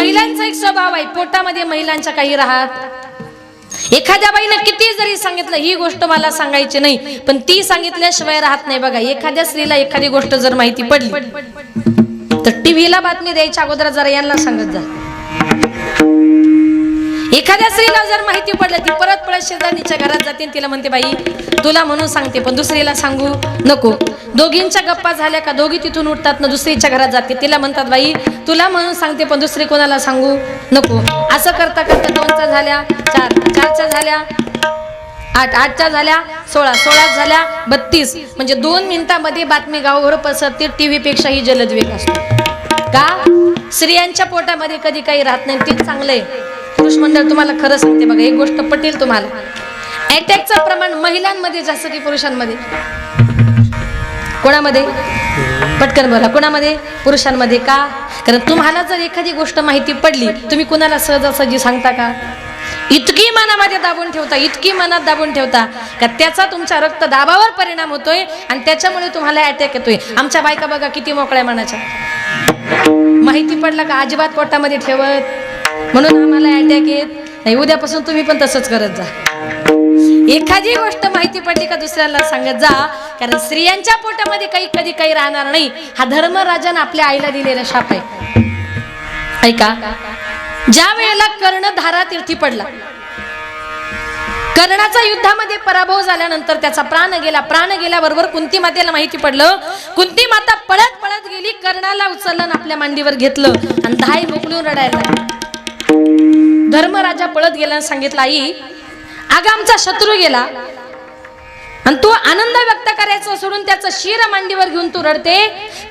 महिलांचा एक स्वभाव आहे, पोटामध्ये महिलांच्या काही राहत। एखाद्या बाईने किती जरी सांगितलं ही गोष्ट मला सांगायची नाही, पण ती सांगितल्याशिवाय राहत नाही बघा। एखाद्या स्त्रीला एखादी गोष्ट जर माहिती पडली तर टीव्हीला बातमी द्यायच्या अगोदर जरा यांना सांगत जा। एखाद्या स्त्रीला जर माहिती पडलं ती परत परत शेजारणीच्या घरात जाते, तिला म्हणते बाई तुला म्हणून सांगते पण दुसरीला सांगू नको। दोघींच्या गप्पा झाल्या का दोघी तिथून उठतात ना दुसरीच्या घरात जाते, तिला म्हणतात बाई तुला म्हणून सांगते पण दुसरी कोणाला सांगू नको। असं करता करता 2च्या झाल्या 4, 4च्या झाल्या 8, 8च्या झाल्या 16, 16 झाल्या 32, म्हणजे 2 मिनिटांमध्ये बातमी गावभर पसरते। टीव्ही पेक्षाही जलद वेग असतो का? स्त्रियांच्या पोटामध्ये कधी काही राहत नाही, ते चांगलं आहे। पुरुष मंडळ तुम्हाला खरं सांगते बघा, एक गोष्ट पटेल तुम्हाला, अटॅकचं प्रमाण महिलांमध्ये जास्त की पुरुषांमध्ये? कोणामध्ये? पटकन बोला, कोणामध्ये? पुरुषांमध्ये का? कारण तुम्हाला जर एखादी गोष्ट माहिती पडली तुम्ही कुणाला सहजासहजी सांगता का? इतकी मनामध्ये दाबून ठेवता, इतकी मनात दाबून ठेवता का त्याचा तुमच्या रक्तदाबावर परिणाम होतोय आणि त्याच्यामुळे तुम्हाला अटॅक येतोय। आमच्या बायका बघा किती मोकळ्या मनाच्या, माहिती पडलं का अजिबात पोटामध्ये ठेवत, म्हणून आम्हाला अटॅक येत नाही। उद्यापासून तुम्ही पण तसंच करत जा। एखादी गोष्ट माहिती पडली का दुसऱ्याला सांगत जा, कारण स्त्रियांच्या पोटामध्ये काही कधी काही राहणार नाही। हा धर्मराजाने आपल्या आईला दिलेला शाप आहे। ऐका, ज्या वेळेला कर्ण धारातीर्थी पडला, कर्णाचा युद्धामध्ये पराभव झाल्यानंतर त्याचा प्राण गेला। प्राण गेल्याबरोबर कुंती मातेला माहिती पडलं, कुंती माता पळत पळत गेली, कर्णाला उचललं आणि आपल्या मांडीवर घेतलं आणि धाय मोकळून रडायला लागली। धर्मराजा पळत गेला आणि सांगितलं आई अगं आमचा शत्रू गेला आणि तू आनंद व्यक्त करायचं सोडून त्याचं शिर मांडीवर घेऊन तू रडते,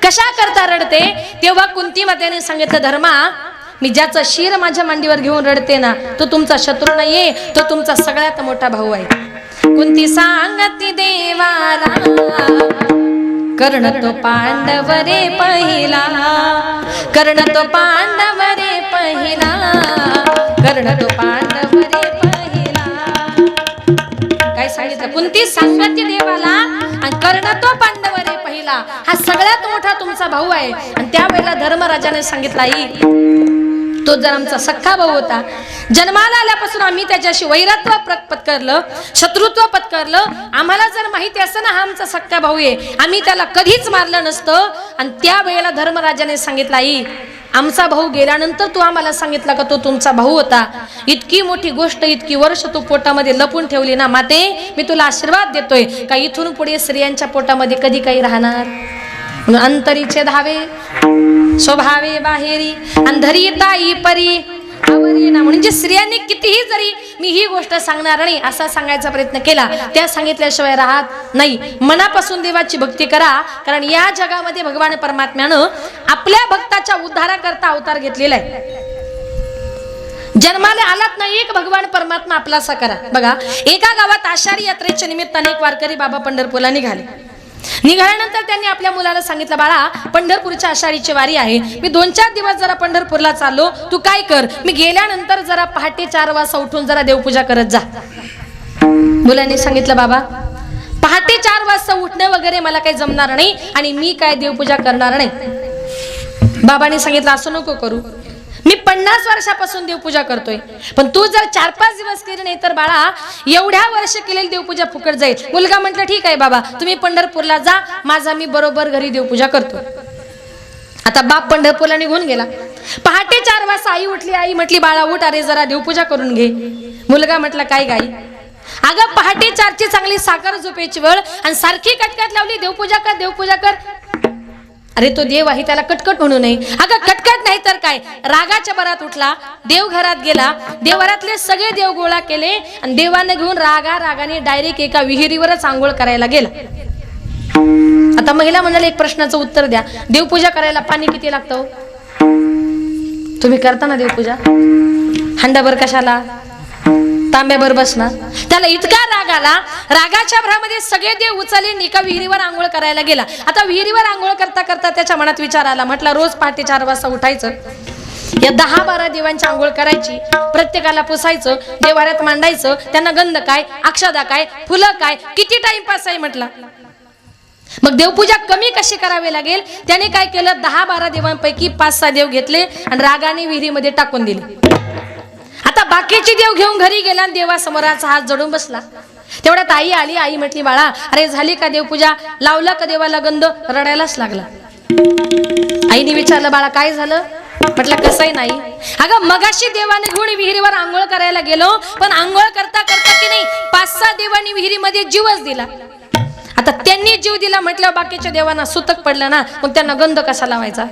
कशा करता रडते? तेव्हा कुंती मातेने सांगितलं धर्मा मी ज्याचं शिर माझ्या मांडीवर घेऊन रडते ना तो तुमचा शत्रू नाहीये, तो तुमचा सगळ्यात मोठा भाऊ आहे। कुंती सांगती देवाला कर्ण तो पांडव रे पहिला, कर्ण तो पांडव रे पहिला, कर्ण तो पांडव रे पहिला। काय सांगितलं? कुंती सांगती देवाला आणि कर्ण तो पांडव रे पहिला, हा सगळ्यात मोठा तुमचा भाऊ आहे। आणि त्यावेळेला धर्मराजाने सांगितलं आई तो जर आमचा सख्खा भाऊ होता, जन्माला आल्यापासून आम्ही त्याच्याशी वैरत्व पत्करलं, शत्रुत्व पत्करलं, आम्हाला जर माहिती असतं ना हा आमचा सख्खा भाऊ आहे आम्ही त्याला कधीच मारलं नसतं। आणि त्यावेळेला धर्मराजाने सांगितलं आई आमचा भाऊ गेल्यानंतर तू आम्हाला सांगितलं का तो तुमचा भाऊ होता, इतकी मोठी गोष्ट इतकी वर्ष तू पोटामध्ये लपून ठेवली ना माते, मी तुला आशीर्वाद देतोय का इथून पुढे स्त्रियांच्या पोटामध्ये कधी काही राहणार। अंतरीचे धावे स्वभावे बाहेरी अंधरी ताई परी आवरी ना, म्हणजे स्त्रियांनी कितीही जरी मी ही गोष्ट सांगणार नाही असा सांगायचा प्रयत्न केला, त्या सांगितल्याशिवाय राहत नाही। मनापासून देवाची भक्ती करा, कारण या जगामध्ये भगवान परमात्म्यानं आपल्या भक्ताच्या उद्धाराकरता अवतार घेतलेला आहे। जन्माला आलात नाही एक भगवान परमात्मा आपलासा करा। बघा एका गावात आषाढी यात्रेच्या निमित्ताने एक वारकरी बाबा पंढरपूरला निघाल्यानंतर त्यांनी आपल्या मुलाला सांगितलं बाळा पंढरपूरच्या आषाढीची वारी आहे, मी 2-4 दिवस जरा पंढरपूरला चाललो, तू काय कर मी गेल्यानंतर जरा पहाटे 4 वाजता उठून जरा देवपूजा करत जा। मुलांनी सांगितलं बाबा पहाटे 4 वाजता उठणं वगैरे मला काही जमणार नाही आणि मी काय देवपूजा करणार नाही। बाबांनी सांगितलं असं नको करू, मी 50 वर्षापासून देवपूजा करतोय, पण तू जर 4-5 दिवस केली नाही तर बाळा एवढ्या वर्ष केलेली देवपूजा फुकट जाईल। मुलगा म्हटलं ठीक आहे बाबा तुम्ही पंढरपूरला जा, माझा मी बरोबर घरी देवपूजा करतो। आता बाप पंढरपूरला निघून गेला। पहाटे 4 वाजता आई उठली, आई म्हटली बाळा उठ अरे जरा देवपूजा करून घे। मुलगा म्हटला काय गाई, अगं पहाटे 4ची चांगली साखर झोपेची वेळ आणि सारखी कटकट लावली देवपूजा कर देवपूजा कर। अरे तो देव आहे त्याला कटकट म्हणू नये। अगं कटकट नाही तर काय, रागाच्या भरात उठला, देवघरात गेला, देवघरातले सगळे देव गोळा केले आणि देवाने घेऊन रागाने डायरेक्ट एका विहिरीवरच आंघोळ करायला गेला। आता महिला म्हणाले एक प्रश्नाचं उत्तर द्या, देवपूजा करायला पाणी किती लागतं? तुम्ही करता ना देवपूजा, हंडाभर कशाला, तांब्याभर बसणार? त्याला इतका राग आला, रागाच्या भरामध्ये सगळे देव उचलले एका विहिरीवर आंघोळ करायला गेला। आता विहिरीवर आंघोळ करता करता त्याच्या मनात विचार आला, म्हटलं रोज पहाटे 4 वाजता उठायचं, या 10-12 देवांची आंघोळ करायची, प्रत्येकाला पुसायचं, देवाऱ्यात मांडायचं, त्यांना गंध काय, अक्षदा काय, फुलं काय, किती टाइमपास आहे म्हटलं। मग देवपूजा कमी कशी करावी लागेल, त्याने काय केलं, 10-12 देवांपैकी 5-6 देव घेतले आणि रागाने विहिरीमध्ये टाकून दिले. आता बाकीचे देव घेऊन घरी गेला आणि देवासमोराचा हात जोडून बसला. तेवढ्यात आई आली. आई म्हटली, बाळा अरे झाली का देवपूजा, लावला का देवाला गंध? रडायलाच लागला. आईने विचारलं, बाळा काय झालं? म्हटलं कसंही नाही. अगं मगाशी देवाने घेऊन विहिरीवर आंघोळ करायला गेलो, पण आंघोळ करता करता की नाही 5-6 देवांनी विहिरीमध्ये जीवच दिला. आता त्यांनी जीव दिला म्हटल्यावर बाकीच्या देवांना सुतक पडलं ना, मग त्यांना गंध कसा लावायचा?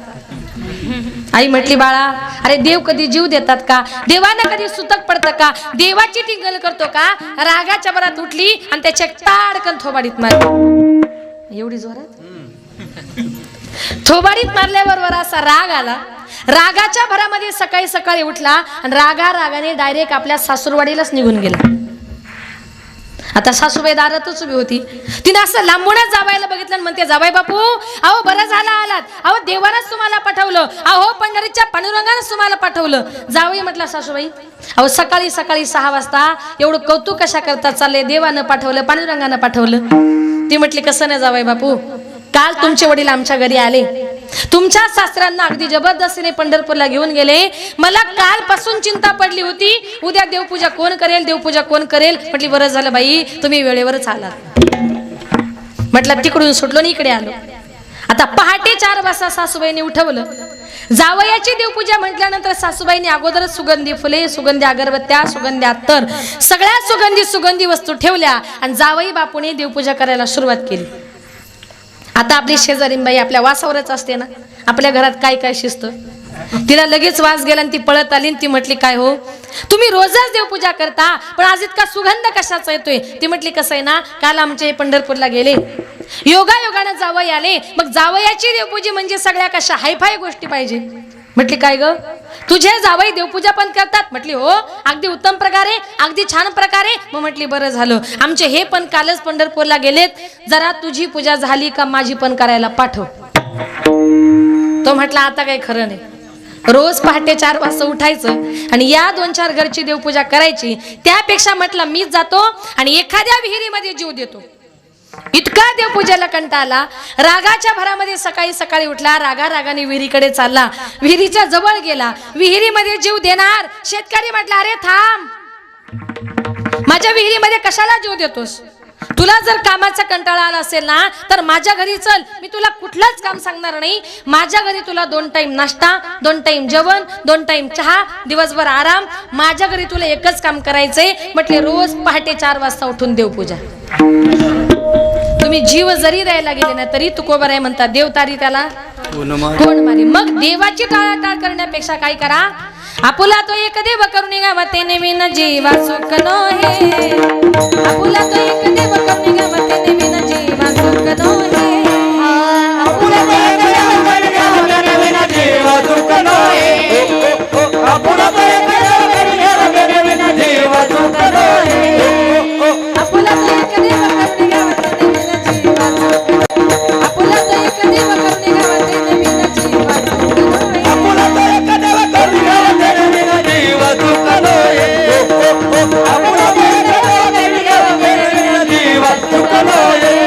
आई म्हटली, बाळा अरे देव कधी जीव देतात का? देवानं कधी सुतक पडतं का? देवाची टिंगल करतो का? रागाच्या भरात उठली आणि त्याच्या ताडकन थोबाडीत मारली. एवढी जोरात थोबाडीत मारल्याबरोबर असा राग आला. रागाच्या भरामध्ये सकाळी सकाळी उठला आणि रागाने डायरेक्ट आपल्या सासूरवाडीलाच निघून गेला. आता सासूबाई दारातच उभी होती. तिने असं लांबूनच जावायला बघितलं आणि म्हणते, जावाई बापू अहो बरं झालं आलात, अहो देवानंच तुम्हाला पाठवलं, अहो पंढरीच्या पांडुरंगानंच तुम्हाला पाठवलं. जावई म्हटला, सासूबाई अहो सकाळी 6 वाजता एवढं कौतुक कशा करता चालले, देवानं पाठवलं पांडुरंगानं पाठवलं. ती म्हटली, कसं नाही जावाई बापू, काल तुमचे वडील आमच्या घरी आले, तुमच्या सासऱ्यांना अगदी जबरदस्तीने पंढरपूरला घेऊन गेले. मला कालपासून चिंता पडली होती, उद्या देवपूजा कोण करेल, देवपूजा कोण करेल. म्हटली बरं झालं बाई तुम्ही वेळेवरच आलात. म्हटलं तिकडून सुटलो आणि इकडे आलो. आता पहाटे 4 वाजता सासूबाईने उठवलं. जावयाची देवपूजा म्हटल्यानंतर सासूबाईने अगोदरच सुगंधी फुले, सुगंधी अगरबत्त्या, सुगंधी अत्तर, सगळ्या सुगंधी वस्तू ठेवल्या आणि जावई बापूने देवपूजा करायला सुरुवात केली. आता आपली शेजारीनबाई आपल्या वासावरच असते ना, आपल्या घरात काय काय शिस्त. तिला लगेच वास गेला आणि ती पळत आली आणि ती म्हटली, काय हो तुम्ही रोजच देवपूजा करता, पण आज इतका सुगंध कशाचा येतोय? ती म्हटली, कसं आहे ना, काल आमचे पंढरपूरला गेले, योगायोगानं जावई आले, मग जावयाची देवपूजा म्हणजे सगळ्या कशा हायफाय गोष्टी पाहिजे. म्हटली, काय ग तुझे जावई देवपूजा पण करतात? म्हटली, हो अगदी उत्तम प्रकारे, अगदी छान प्रकारे. मग म्हटली, बरं झालं, आमचे हे पण कालच पंढरपूरला गेलेत, जरा तुझी पूजा झाली का माझी पण करायला पाठव. तो म्हटला, आता काही खरं नाही, रोज पहाटे 4 वाजता उठायचं आणि या 2-4 घरची देवपूजा करायची, त्यापेक्षा म्हटलं मीच जातो आणि एखाद्या विहिरीमध्ये जीव देतो. इतका देवपूजेला कंटाळला, रागाच्या भरामध्ये सकाळी सकाळी उठला, रागाने विहिरीकडे चालला, विहिरीच्या जवळ गेला, विहिरीमध्ये जीव देणार. शेतकरी म्हटला, अरे थांब, माझ्या विहिरीमध्ये कशाला जीव देतोस? तुला जर कामाचा कंटाळा आला असेल ना, तर माझ्या घरी चल, मी तुला कुठलंच काम सांगणार नाही. माझ्या घरी तुला 2 टाइम नाश्ता, 2 टाइम जेवण, 2 टाइम चहा, दिवसभर आराम. माझ्या घरी तुला एकच काम करायचंय. म्हटले, रोज पहाटे 4 वाजता उठून देवपूजा. तुम्ही जीव जरी द्यायला गेले ना तरी तुकोबर आहे म्हणतात, देव तारी त्याला कोण मारी. मग देवाची टाळाटाळ करण्यापेक्षा काय करा, आपुला तो एक देव करून गावा ते नवीन जीवा सुख नो हे. आपुला तो एक देव करून गावा ते नवीन जीवा सुख नो हे. आपुला तो एक देव करून गावा ते नवीन जीवा सुख नो हे. आपुला तो एक देव करून गावा ते नवीन जीवा सुख नो हे. आपुला तो एक देव करून गावा ते नवीन जीवा सुख. आपुला तो एक देव करून गावा ते नवीन जीवा सुख नो हे. आपुला तो एक देव करून गावा ते नवीन जीवा सुख नो हे. आपुला तो एक देव करून गावा ते नवीन जीवा सुख नो हे.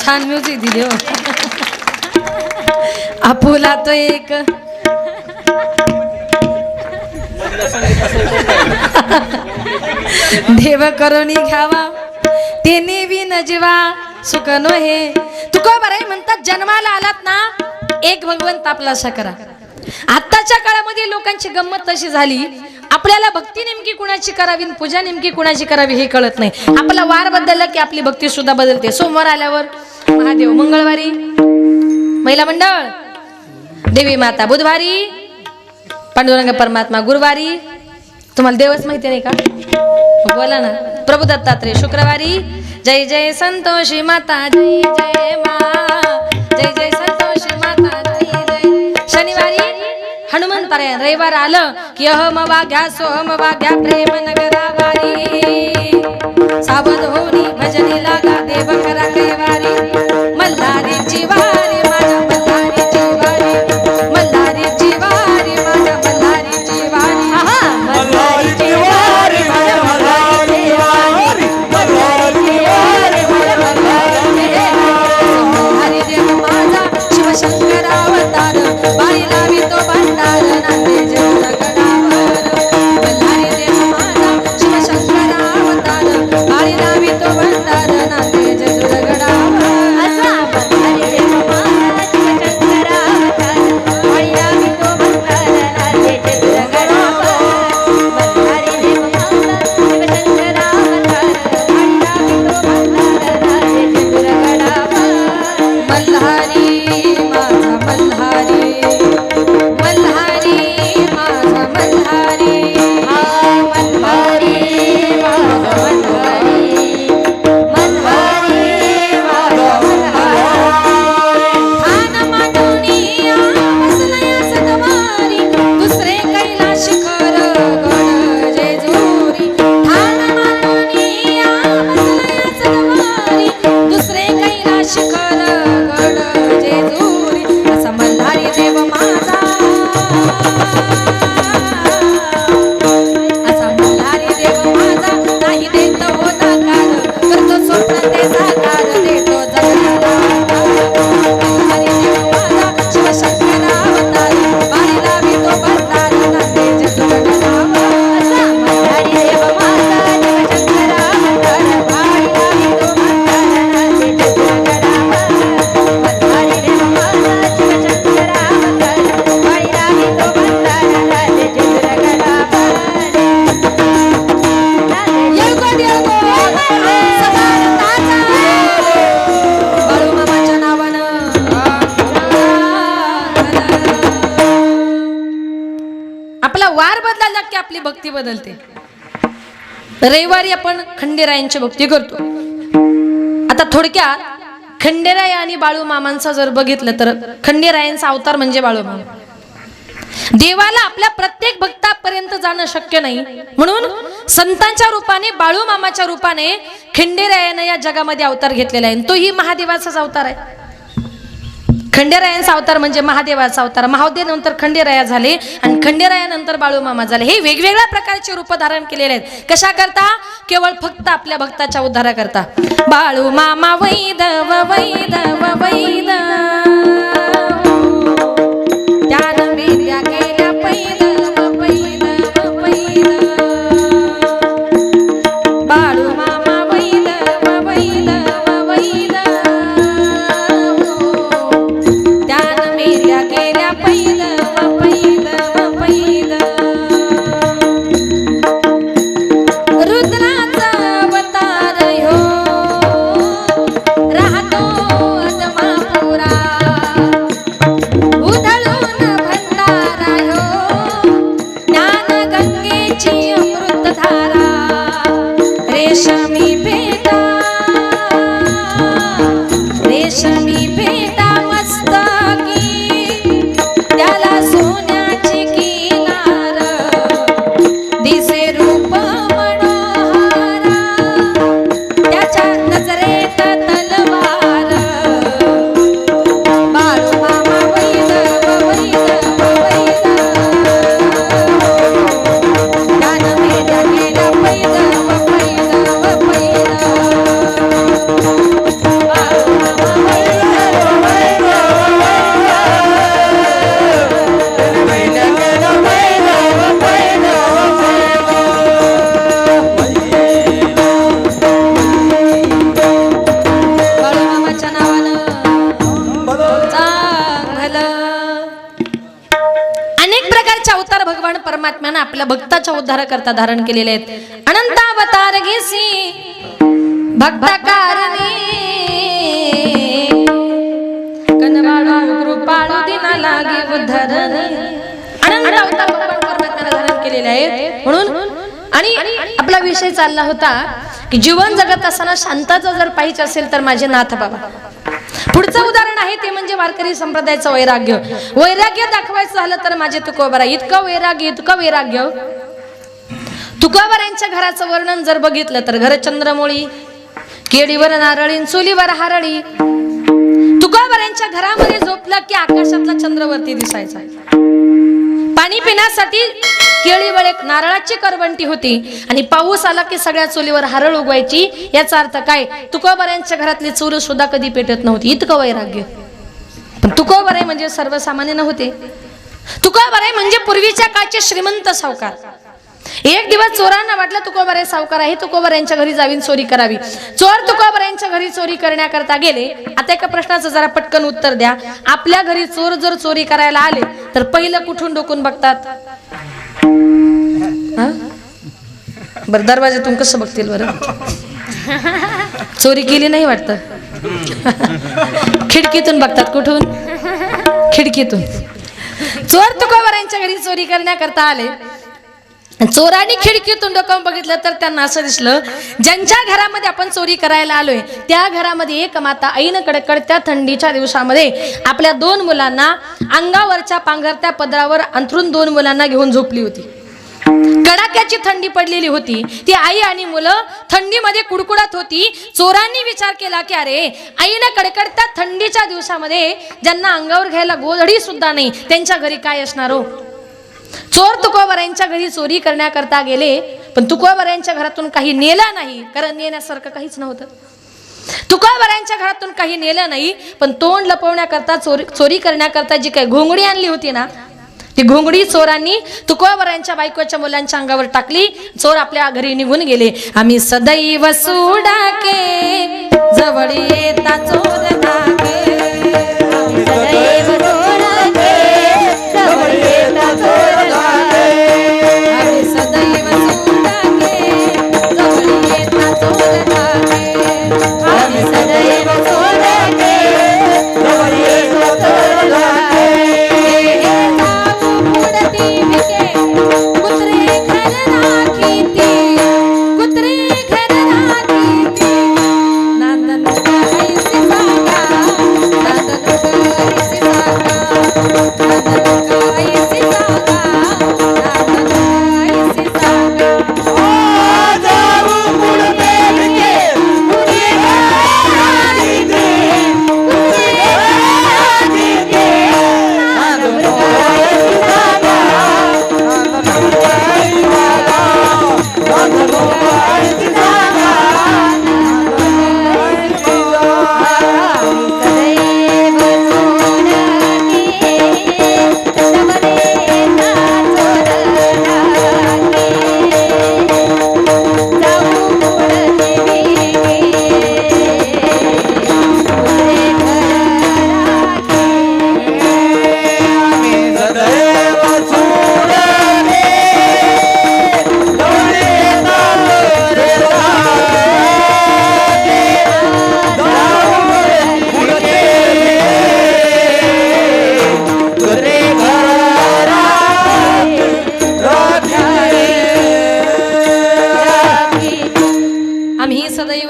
छान म्युझिक दिली हो. आपुला तो एक देव करून घ्यावा ते नेवी न जीवा सुख नो हे. तुकोबाराय म्हणतात जन्माला आलात ना एक भगवंत आपला असा करा. आताच्या काळामध्ये लोकांची गंमत तशी झाली, आपल्याला भक्ती नेमकी कुणाची करावी, पूजा नेमकी कुणाची करावी हे कळत नाही. आपला वार बदलला की आपली भक्ती सुद्धा बदलते. सोमवार आल्यावर महादेव, मंगळवारी महिला मंडळ, देवी माता, बुधवारी पांडुरंग परमात्मा, गुरुवारी तुम्हाला देवच माहिती नाही का, बोला ना, प्रभू दत्तात्रय, शुक्रवारी जय जय संतोषी माता, जय जय मा, जय जय संतोषी माता, जय जय. शनिवारी हनुमान पारायण, रविवार आलं की अहम वाघ्या सोहम वाघ्या प्रेम नगरावारी, सावध होनी भजनी लागा देव करा कैवारी, मल्हारीची वारी माझ्या मल्हारीची वारी, मल्हारीची वारी माझ्या मल्हारीची वारी, मल्हारीची वारी माझ्या मल्हारीची वारी, मल्हारीची वारी माझ्या मल्हारीची वारी. हरी देव माझा शिवशंकर अवतार, बाई लावी तो भंडार नांदे जगडावर. मल्हारी देव माझा शिवशंकर अवतार, बाई लावी तो भंडार नांदे जगडावर. असा मल्हारी देव माझा शिवशंकर अवतार, बाई लावी तो भंडार नांदे जगडावर. मल्हारी देव माझा शिवशंकर अवतार, बाई लावी तो भंडार नांदे जगडावर. मल्हारी माझा मल्हारी, मल्हारी माझा मल्हारी, मल्हारी माझा मल्हारी, मल्हारी माझा मल्हारी. ठाण मांडूनिया बसलया सतवारी, दुसरे कैलास शिखर गड जेजुरी. ठाण मांडूनिया बसलया सतवारी, दुसरे कैलास शिखर गड जेजुरी. असा मल्हारी देव माझा, असा मल्हारी देव माझा, नाही देत हो नकार, करतो स्वप्न ते साकार, देतो जगाला. मल्हारी देव माझा शिवशंकर अवतार, बाई लावी तो भंडार नांदे जगडावर. असा मल्हारी देव माझा शिवशंकर अवतार, बाई लावी तो भंडार नांदे जगडावर. मल्हारी देव माझा शिवशंकर अवतार, बाई लावी तो भंडार नांदे जगडावर. येळकोट येळकोट सदानंदाचा, बाळूमामाच्या नावानं. आपला वार बदलायला की आपली भक्ती बदलते. रविवारी आपण खंडेरायांची भक्ती करतो. आता थोडक्यात खंडेराय आणि बाळूमामांचा जर बघितलं तर खंडेरायांचा अवतार म्हणजे बाळूमामा. देवाला आपल्या प्रत्येक भक्तापर्यंत जाणं शक्य नाही, म्हणून संतांच्या रूपाने, बाळूमामाच्या रूपाने खंडेरायाने या जगामध्ये अवतार घेतलेला आहे. तोही महादेवाचाच अवतार आहे. खंडेरायांचा अवतार म्हणजे महादेवाचा अवतार. महादेव नंतर खंडेराया झाले आणि खंडेरायानंतर बाळूमामा झाले. हे वेगवेगळ्या प्रकारचे रूप धारण केलेले आहेत. कशा करता? केवळ फक्त आपल्या भक्ताच्या उद्धारा करता. बाळूमामा वैदव वैदव वैद, त्यानं विद्या केल्या पैदव पैदव पैद. बाळूमामा वैदव वैदव वैद, त्यानं विद्या केल्या पैदव पैदव पैद. रुद्राचा अवतार ह्यो, राहतो अदमापुरात. आपल्या भक्ताच्या उद्धाराकरता धारण केलेले आहेत. अनंत अवतार घेसी भक्त कारणी कनवाळू कृपाळू दिना लागे उद्धरणी. अनंत अवतार भगवान परमात्म्याने धारण केलेले आहेत. म्हणून आणि आपला विषय चालला होता की जीवन जगत असताना शांतता जर पाहिजे असेल तर माझे नाथ बाबा. पुढचं उदाहरण आहे ते म्हणजे वारकरी संप्रदायाचं वैराग्य. वैराग्य दाखवायचं झालं तर माझे तुकोबरा. इतकं वैराग्य. तुकोबरा यांच्या घराचं वर्णन जर बघितलं तर घर चंद्रमोळी, केळीवर नारळी, चुलीवर हारळी. तुकोबरा यांच्या घरामध्ये झोपलं की आकाशातला चंद्रवरती दिसायचा. पाणी पिण्यासाठी केळीवर एक नारळाची करवंटी होती आणि पाऊस आला की सगळ्या चुलीवर हरळ उगवायची. याचा अर्थ काय? तुकोबरा यांच्या घरातली चूल सुद्धा कधी पेटत नव्हती. इतकं वैराग्य. पण तुकोबरा म्हणजे सर्वसामान्य नव्हते. तुकोबरा म्हणजे पूर्वीच्या काळचे श्रीमंत सावकार. एक दिवस चोरांना वाटलं तुकोबरा सावकार आहे, तुकोबरा यांच्या घरी जावीन चोरी करावी. चोर तुकोबरा यांच्या घरी चोरी करण्याकरता गेले. आता एका प्रश्नाचं जरा पटकन उत्तर द्या. आपल्या घरी चोर जर चोरी करायला आले तर पहिलं कुठून डोकून बघतात? बर दरवाजातून कसं बघतील बरं? चोरी केली नाही वाटतं. खिडकीतून बघतात. कुठून? खिडकीतून. चोर तुकोबरा यांच्या घरी चोरी करण्याकरता आले. चोरांनी खिडकीतून डोकावून बघितलं तर त्यांना असं दिसलं, ज्यांच्या घरामध्ये आपण चोरी करायला आलोय त्या घरामध्ये एक माता ऐन कडकडत्या थंडीच्या दिवसामध्ये आपल्या 2 मुलांना अंगावरच्या पांघरत्या पदरावर अंथरून 2 मुलांना घेऊन झोपली होती. कडाक्याची थंडी पडलेली होती. ती आई आणि मुलं थंडीमध्ये कुडकुडत होती. चोरांनी विचार केला की अरे आईनं कडकडत्या थंडीच्या दिवसामध्ये ज्यांना अंगावर घ्यायला गोधडी सुद्धा नाही त्यांच्या घरी काय असणार हो. चोर तुकोबरा यांच्या घरी चोरी करण्याकरता गेले. पण तुकोबरा यांच्या घरातून काही नेलं नाही, कारण नेण्यासारखं काहीच नव्हतं. तुकोबरा यांच्या घरातून काही नेलं नाही, पण तोंड लपवण्याकरता चोरी करण्याकरता जी काही घोंगडी आणली होती ना, ती घोंगडी चोरांनी तुकोबरा यांच्या बायकोच्या मुलांच्या अंगावर टाकली. चोर आपल्या घरी निघून गेले. आम्ही सदैव सुडाके जवळ येता चोर धाके. आम्ही सदैव सुडाके जवळ येता चोर धाके. आम्ही सदैव सुडाके जवळ येता चोर धाके. आम्ही सदैव सुडाके जवळ येता चोर धाके.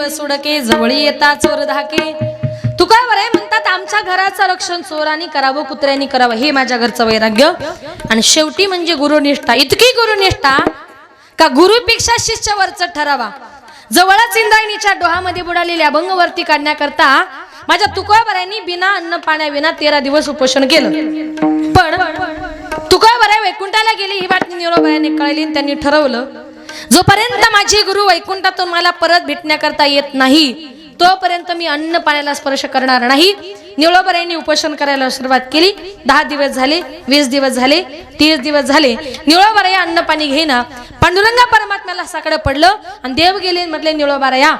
सुडके जवळ येता चोर धाके. तुकोबरा म्हणतात आमच्या घराचं रक्षण चोरांनी करावं, कुत्र्यांनी करावं. हे माझ्या घरचं वैराग्य. आणि शेवटी म्हणजे गुरुनिष्ठा. इतकी गुरुनिष्ठा का गुरुपेक्षा शिष्य वरच ठरावा. जवळच इंद्रायणीच्या डोहामध्ये बुडालेल्या अभंगवरती काढण्याकरता माझ्या तुकोबरांनी बिना अन्न पाण्याविना 13 दिवस उपोषण केलं. पण तुकोबरा वैकुंठाला गेली ही बातमी निळोबायांनी कळली. त्यांनी ठरवलं जोपर्यंत माझे गुरु वैकुंठातून मला परत भेटण्याकरता येत नाही तोपर्यंत मी अन्न पाण्याला स्पर्श करणार नाही. निळोबायांनी उपोषण करायला सुरुवात केली. 10 दिवस झाले, 20 दिवस झाले, 30 दिवस झाले. निळोबाराया अन्न पाणी घेईना. पांडुरंगा परमात्म्याला साकडं पडलं आणि देव गेले. म्हटले निळोबाराया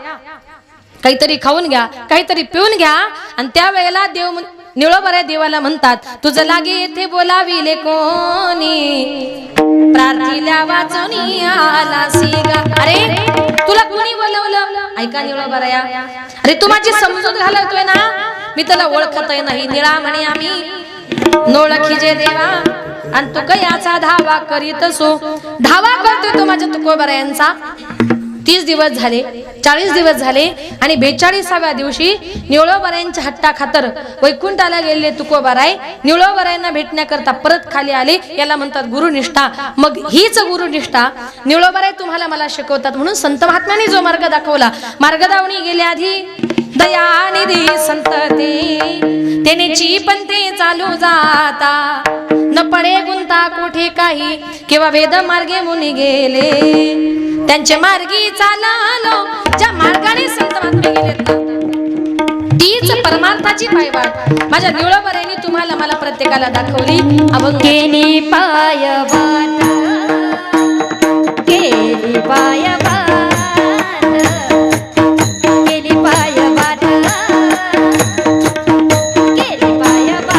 काहीतरी खाऊन घ्या, काहीतरी पिऊन घ्या. आणि त्यावेळेला देव निळोबऱ्या देवाला म्हणतात, तुझं लागे येथे बोलाविले कोणी, प्रार्थील्या वाचोनी आला सीगा. अरे तुला कोणी बोलवलं? ऐका निळोबऱ्या, अरे तू माझी समजूत घालवतोय ना, मी त्याला ओळखतही नाही. निळा म्हणे आम्ही नोळखी जे देवा, आणि तू कयाचा धावा करीत असो. धावा करतोय तो माझ्या तुकोबऱ्यांचा. 30 दिवस झाले, 40 दिवस झाले, आणि 42व्या दिवशी निळोबऱ्यांच्या हट्टा खातर वैकुंठाला गेलेले तुकोबराय निळोबऱ्यांना भेटण्याकरता परत खाली आले. याला म्हणतात गुरुनिष्ठा. मग हीच गुरुनिष्ठा निळोबराय तुम्हाला मला शिकवतात. म्हणून संत महात्म्यांनी जो मार्ग दाखवला, मार्ग दावणी गेल्या आधी दयानिधी संत तेनेची पण ते चालू जाता, न पडे गुंता कोठे काही, किंवा वेद मार्गे मुनी गेले, त्यांचे मार्गी चाललो. ज्या मार्गाने संत महात्मे गेलेत ना, तीच परमार्थाची पायवाट माझ्या निळोबऱ्यांनी तुम्हाला मला प्रत्येकाला दाखवली. अभंगेनी पायवाट, केली पायवाट, केली पायवाट, केली पायवाट,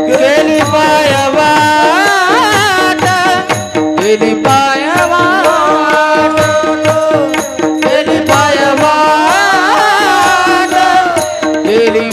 केली पायवाट, केली पायवाट, केली पायवाट, केली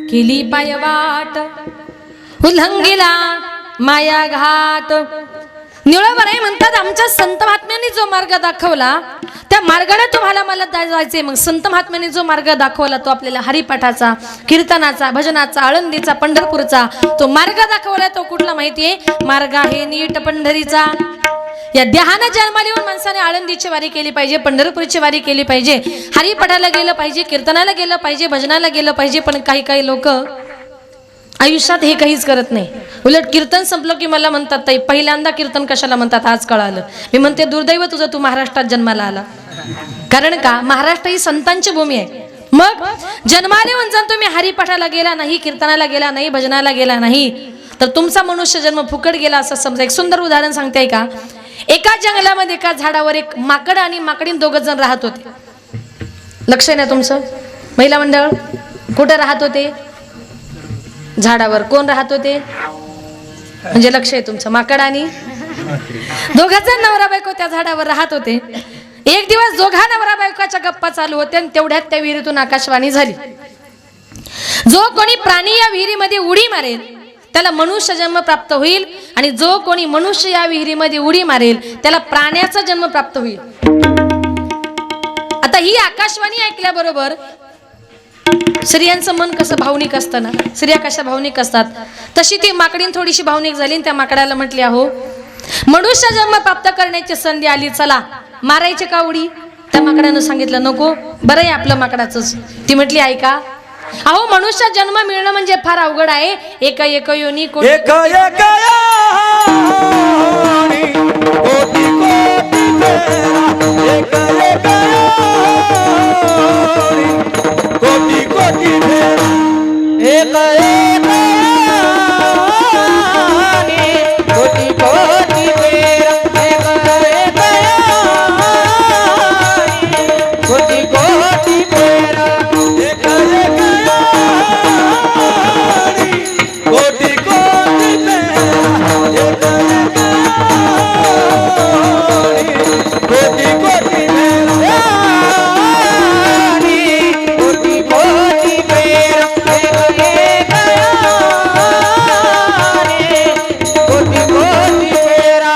केली पायवाट, उल्लंघिला माया घाट. निळोबराय म्हणतात, आमच्या संत महात्म्यांनी जो मार्ग दाखवला त्या मार्गाने तुम्हाला मला जायचे. मग संत महात्म्यांनी जो मार्ग दाखवला तो आपल्याला हरिपाठाचा, कीर्तनाचा, भजनाचा, आळंदीचा, पंढरपूरचा तो मार्ग दाखवला. तो कुठला माहितीये? मार्ग आहे नीट पंढरीचा. या देहानं जन्माला येऊन माणसाने आळंदीची वारी केली पाहिजे, पंढरपूरची वारी केली पाहिजे, हरिपाठाला गेलं पाहिजे, कीर्तनाला गेलं पाहिजे, भजनाला गेलं पाहिजे. पण काही लोक आयुष्यात हे काहीच करत नाही. उलट कीर्तन संपलं की मला म्हणतात, ताई पहिल्यांदा कीर्तन कशाला म्हणतात आज कळालं. मी म्हणते दुर्दैव तुझं, तू महाराष्ट्रात जन्माला आला. कारण का? महाराष्ट्र ही संतांची भूमी आहे. मग जन्माला येऊन जर तुम्ही हरिपाठाला गेला नाही, कीर्तनाला गेला नाही, भजनाला गेला नाही, तर तुमचा मनुष्य जन्म फुकट गेला असं समजा. एक सुंदर उदाहरण सांगते का. एका जंगलामध्ये एका झाडावर एक माकड आणि माकडीन दोघं जण राहत होते. लक्ष आहे ना तुमचं महिला मंडळ? कुठे राहत होते? झाडावर. कोण राहत होते? म्हणजे लक्ष आहे तुमचं. माकड आणि दोघांचा नवरा बायको त्या झाडावर राहत होते. एक दिवस दोघा नवरा बायकोच्या गप्पा चालू होते आणि तेवढ्यात त्या विहिरीतून आकाशवाणी झाली, जो कोणी प्राणी या विहिरीमध्ये उडी मारेल त्याला मनुष्य जन्म प्राप्त होईल, आणि जो कोणी मनुष्य या विहिरीमध्ये उडी मारेल त्याला प्राण्याचा जन्म प्राप्त होईल. आता ही आकाशवाणी ऐकल्याबरोबर स्त्रियांचं मन कसं भावनिक असतं ना, स्त्रिया कशा भावनिक असतात, तशी ती माकडीन थोडीशी भावनिक झाली. त्या माकडाला म्हटली, अहो मनुष्य जन्म प्राप्त करण्याची संधी आली, चला मारायची का उडी? त्या माकडानं सांगितलं नको, बरं आहे आपलं माकडाचंच. ती म्हटली, ऐका, अहो मनुष्य जन्म मिळणं म्हणजे फार अवघड आहे. एक एक योनी कोटी एक एक योनी, कोटी कोटी फेरा. एक एक योनी, कोटी कोटी फेरा. एक एक योनी, कोटी कोटी फेरा. एक एक योनी, कोटी कोटी फेरा. एक एक कोटी कोटी फेरा. एक एक कोटी कोटी फेरा. कोटी कोटी फेरा. एक एक कोटी कोटी फेरा.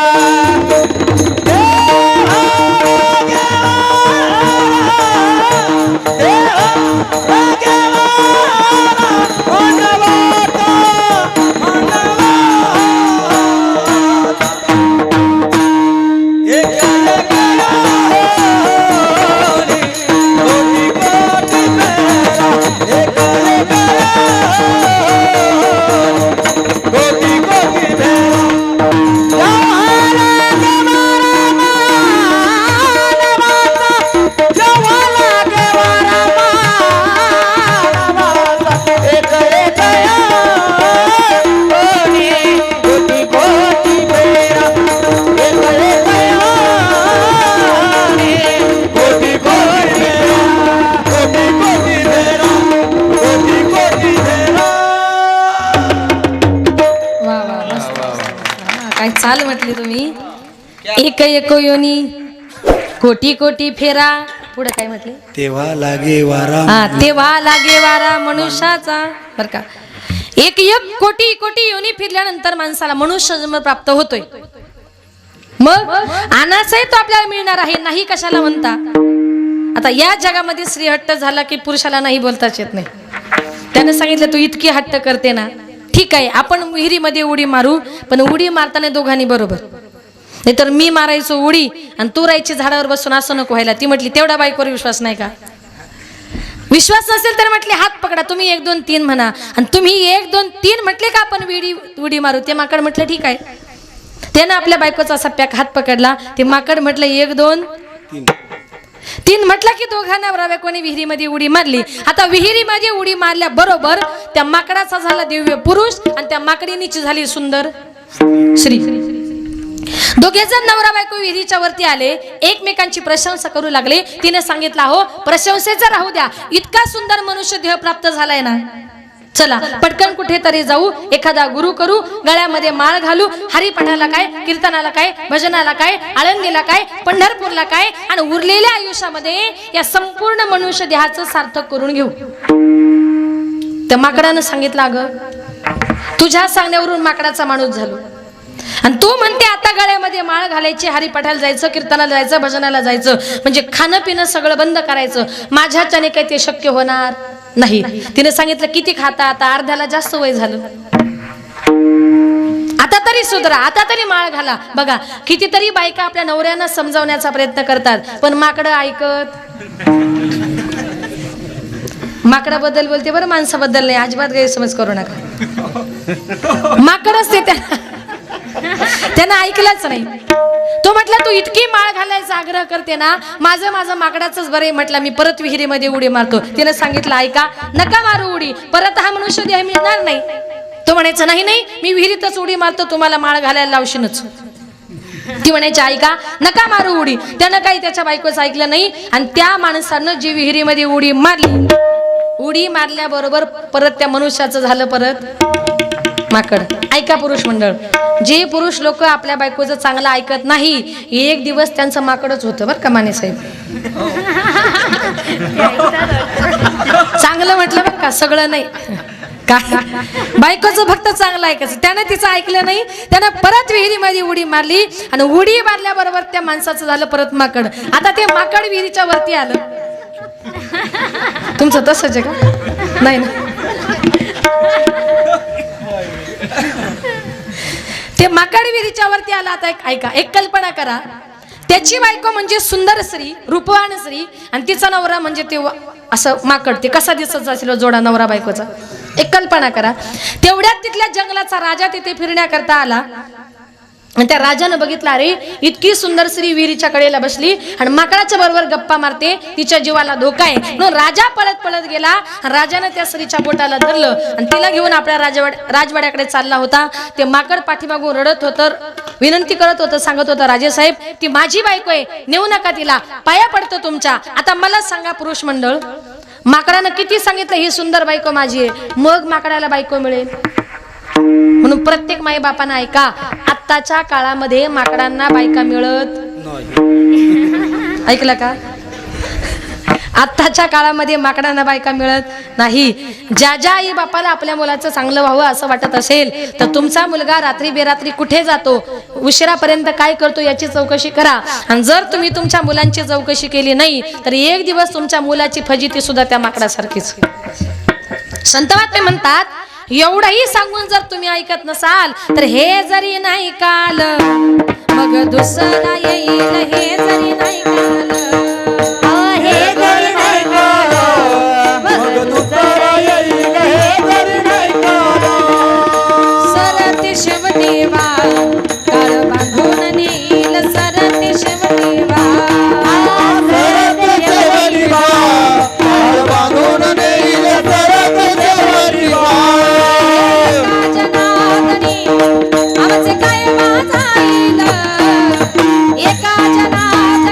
चाल म्हटली तुम्ही. एक एक योनी, कोटी कोटी फेरा. पुढे काय म्हटले? तेव्हा लागे वारा. हा, तेव्हा लागे वारा मनुष्याचा. बर का, एक एक कोटी कोटी योनी फिरल्यानंतर माणसाला मनुष्य जन्म प्राप्त होतोय. मग अनासही तो आपल्याला मिळणार आहे, नाही कशाला म्हणता. आता या जगामध्ये स्त्री हट्ट झाला की पुरुषाला नाही बोलताच येत नाही. त्याने सांगितलं, तू इतकी हट्ट करते ना, ठीक आहे आपण विहिरीमध्ये उडी मारू, पण उडी मारताना दोघांनी बरोबर. नाहीतर मी मारायचो उडी आणि तू राहायची झाडावर बसून, असं नको व्हायला. ती म्हटली, तेवढा बायकोवर विश्वास नाही का? विश्वास नसेल तर म्हटले, हात पकडा, तुम्ही 1 2 3 म्हणा. आणि तुम्ही 1 2 3 म्हटले का आपण उडी मारू? ते माकड म्हटलं ठीक आहे. त्यानं आपल्या बायकोचा असा पॅक हात पकडला. ते माकड म्हटलं 1 2 3 म्हटलं की दोघांना बायकोने विहिरीमध्ये उडी मारली. आता विहिरीमध्ये उडी मारल्या बरोबर त्या माकडाचा झाला दिव्य पुरुष आणि त्या माकडीनीची झाली सुंदर स्त्री. दोघे जण नवरा बायको विहिरीच्या वरती आले, एकमेकांची प्रशंसा करू लागले. तिने सांगितलं, हो प्रशंसेचा राहू द्या, इतका सुंदर मनुष्य देह प्राप्त झालाय ना, चला पटकन कुठेतरी जाऊ, एखादा गुरु करू, गळ्यामध्ये माळ घालू, हरिपाठाला काय, कीर्तनाला काय, भजनाला काय, आळंदीला काय, पंढरपूरला काय, आणि उरलेल्या आयुष्यामध्ये या संपूर्ण मनुष्य देहाचं सार्थक करून घेऊ. त्या माकडानं सांगितलं, अगं तुझ्या सांगण्यावरून माकडाचा माणूस झालो, आणि तू म्हणते आता गळ्यामध्ये माळ घालायची, हरिपाठाला जायचं, कीर्तनाला जायचं, भजनाला जायचं, म्हणजे खाणं पिणं सगळं बंद करायचं. माझ्याच्याने काही ते शक्य होणार नाही. तिने सांगितलं, किती खाता? आता अर्ध्याला जास्त वय झालं, आता तरी सुधरा, आता तरी माळ घाला. बघा कितीतरी बायका आपल्या नवऱ्यांना समजावण्याचा प्रयत्न करतात, पण माकडं ऐकत. माकडाबद्दल बोलते बरं, माणसाबद्दल नाही. अजिबात गैरसमज करू नका. माकडच ते त्यांना ऐकलंच नाही. तो म्हटला, तू इतकी माळ घालायचा आग्रह करते ना, माझं माकडाचंच बरं. म्हटलं, मी परत विहिरीमध्ये उडी मारतो. तिने सांगितलं, ऐका नका मारू उडी, परत हा मनुष्य देह मिळणार नाही. तो म्हणायचा, नाही नाही मी विहिरीतच उडी मारतो, तुम्हाला माळ घालायला लावशीनच. ती म्हणायची, ऐका नका मारू उडी. त्यानं काही त्याच्या बायकोचं ऐकलं नाही, आणि त्या माणसानं जी विहिरीमध्ये उडी मारली, उडी मारल्याबरोबर परत त्या मनुष्याचं झालं परत माकड. ऐका पुरुष मंडळ, जे पुरुष लोक आपल्या बायकोचं चांगलं ऐकत नाही, एक दिवस त्यांचं माकडच होतं बरं का माने साहेब. चांगलं म्हटलं बरं का, सगळं नाही काय. बायकोचं फक्त चांगलं ऐकायचं. त्यानं तिचं ऐकलं नाही, त्यानं परत विहिरीमध्ये उडी मारली आणि उडी मारल्याबरोबर त्या माणसाचं झालं परत माकड. आता ते माकड विहिरीच्या वरती आलं. तुमचं तसंच आहे का? नाही ना. ते माकड विहिरीच्या वरती आला. आता ऐका, एक कल्पना करा, त्याची बायको म्हणजे सुंदर स्त्री, रूपवान स्त्री, आणि तिचा नवरा म्हणजे ते असं माकड. ते कसा दिसत असेल जोडा नवरा बायकोचा, एक कल्पना करा. तेवढ्यात तिथल्या जंगलाचा राजा तिथे फिरण्याकरता आला आणि त्या राजानं बघितलं, अरे इतकी सुंदर स्त्री विहिरीच्या कडेला बसली आणि माकडाच्या बरोबर गप्पा मारते, तिच्या जीवाला धोका आहे. म्हणून राजा पळत पळत गेला. राजानं त्या स्त्रीच्या बोटाला धरलं आणि तिला घेऊन आपल्या राजवाड्याकडे चालला होता. ते माकड पाठीमागून रडत होतं, विनंती करत होतं, सांगत होतं, राजेसाहेब ती माझी बायको आहे, नेऊ नका तिला, पाया पडतो तुमच्या. आता मला सांगा पुरुष मंडळ, माकडानं किती सांगितलं ही सुंदर बायको माझी आहे, मग माकडाला बायको मिळेल? म्हणून प्रत्येक माई बापांना ऐका, आत्ताच्या काळामध्ये माकडांना बायका मिळत नाही. ऐकलं का? आत्ताच्या काळामध्ये माकडांना बायका मिळत नाही. ज्या ज्या आई बापाला आपल्या मुलाचं चांगलं व्हावं असं वाटत असेल तर तुमचा मुलगा रात्री बेरात्री कुठे जातो, उशिरापर्यंत काय करतो याची चौकशी करा. आणि जर तुम्ही तुमच्या मुलांची चौकशी केली नाही तर एक दिवस तुमच्या मुलाची फजिती सुद्धा त्या माकडासारखीच. संत महात्मे म्हणतात, एवढंही सांगून जर तुम्ही ऐकत नसाल तर हे जरी नाही काल मग दुसरा येईल, हे जरी नाही काल, हे जरी नाही काल मग दुसरा येईल, हे जरी नाही काल. सरते शिवदेवा काळ बांधून नेईल, सरते शिवदेवा, सरते शिवदेवा काळ बांधून नेईल, सरते शिवदेवा. आवाज काय माझा येईल, एका जनार्दनी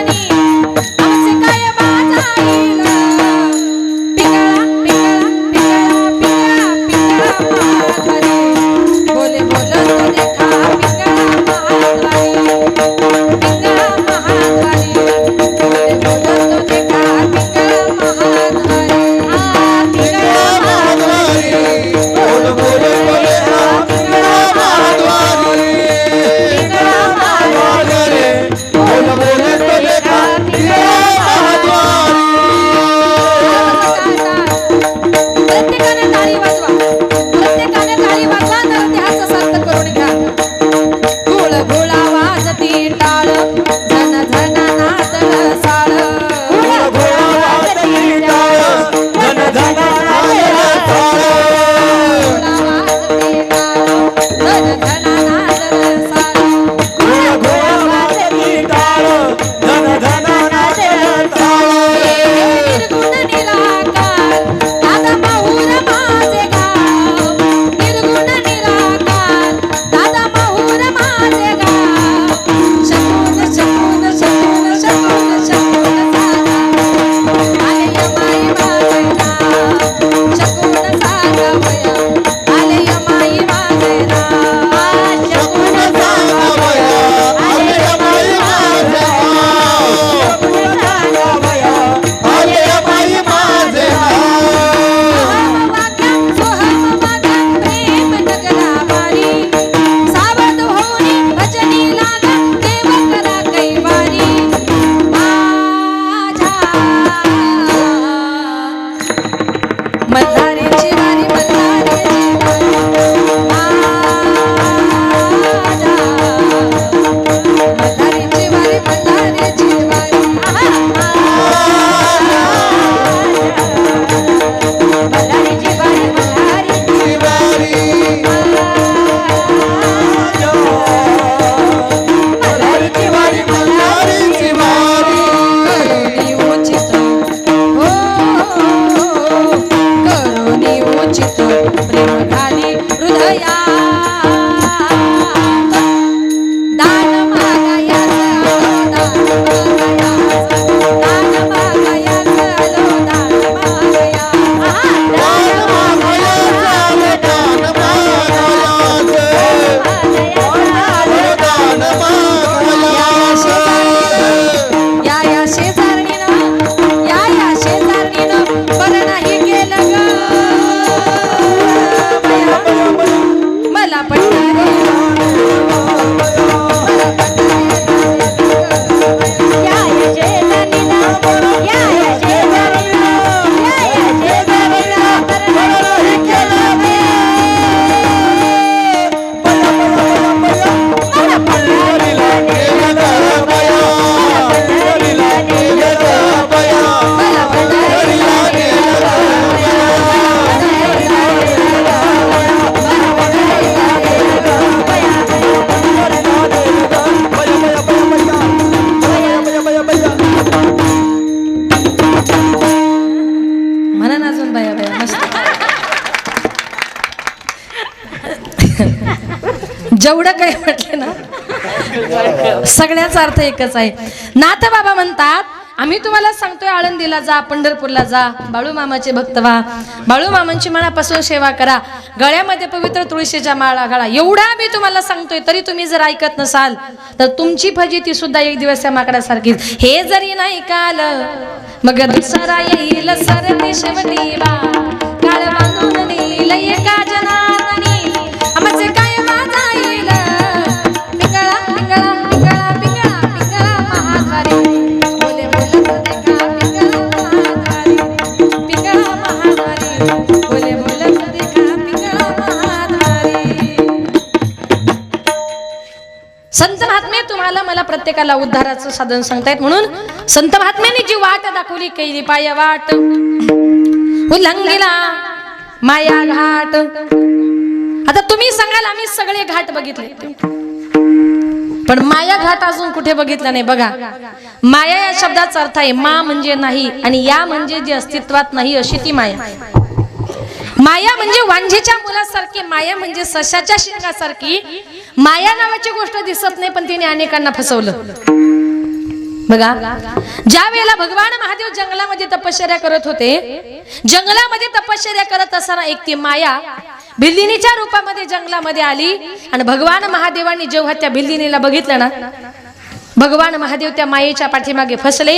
जेवढं काही म्हटले ना सगळ्याचा अर्थ एकच आहे. नाथ बाबा म्हणतात आम्ही तुम्हाला सांगतोय आळंदीला जा, पंढरपूरला जा, बाळू मामाचे भक्त व्हा, बाळू मामांची मनापासून सेवा करा, गळ्यामध्ये पवित्र तुळशीच्या माळा घाला, एवढा मी तुम्हाला सांगतोय तरी तुम्ही जर ऐकत नसाल तर तुमची फजिती सुद्धा एक दिवस या माकडासारखीच. हे जरी नाही काल मग दुसरा येईल सरते शेवटी बा, काळ बांधून नेईल एका जनार्दनी, आमचे काय माझा येईल पिंगळा पिंगळा पिंगळा पिंगळा पिंगळा महाद्वारी, बोले बोलत देखा पिंगळा महाद्वारी, बोले बोलत देखा पिंगळा महाद्वारी. संत महात्मे तुम्हाला मला प्रत्येकाला उद्धाराचं साधन सांगतायत, म्हणून संत महात्म्यांनी जी वाट दाखवली, कैली पाय वाट उल्लंघिला माया घाट. आता तुम्ही सांगाल आम्ही सगळे घाट बघितले, पण माया घाट अजून कुठे बघितला नाही. बघा, माया या शब्दाचा अर्थ आहे मा म्हणजे नाही आणि या म्हणजे जे अस्तित्वात नाही अशी ती माया. माया म्हणजे वांझेच्या मुलासारखी, माया म्हणजे सशाच्या शिंगासारखी. माया नावाची गोष्ट दिसत नाही पण तिने अनेकांना फसवलं. बघा, ज्या वेळेला भगवान महादेव जंगलामध्ये तपश्चर्या करत होते, जंगलामध्ये तपश्चर्या करत असताना एक ती माया भिल्लिनीच्या रूपामध्ये जंगलामध्ये आली आणि भगवान महादेवांनी जेव्हा त्या भिल्लिनीला बघितलं ना, भगवान महादेव त्या मायेच्या पाठीमागे फसले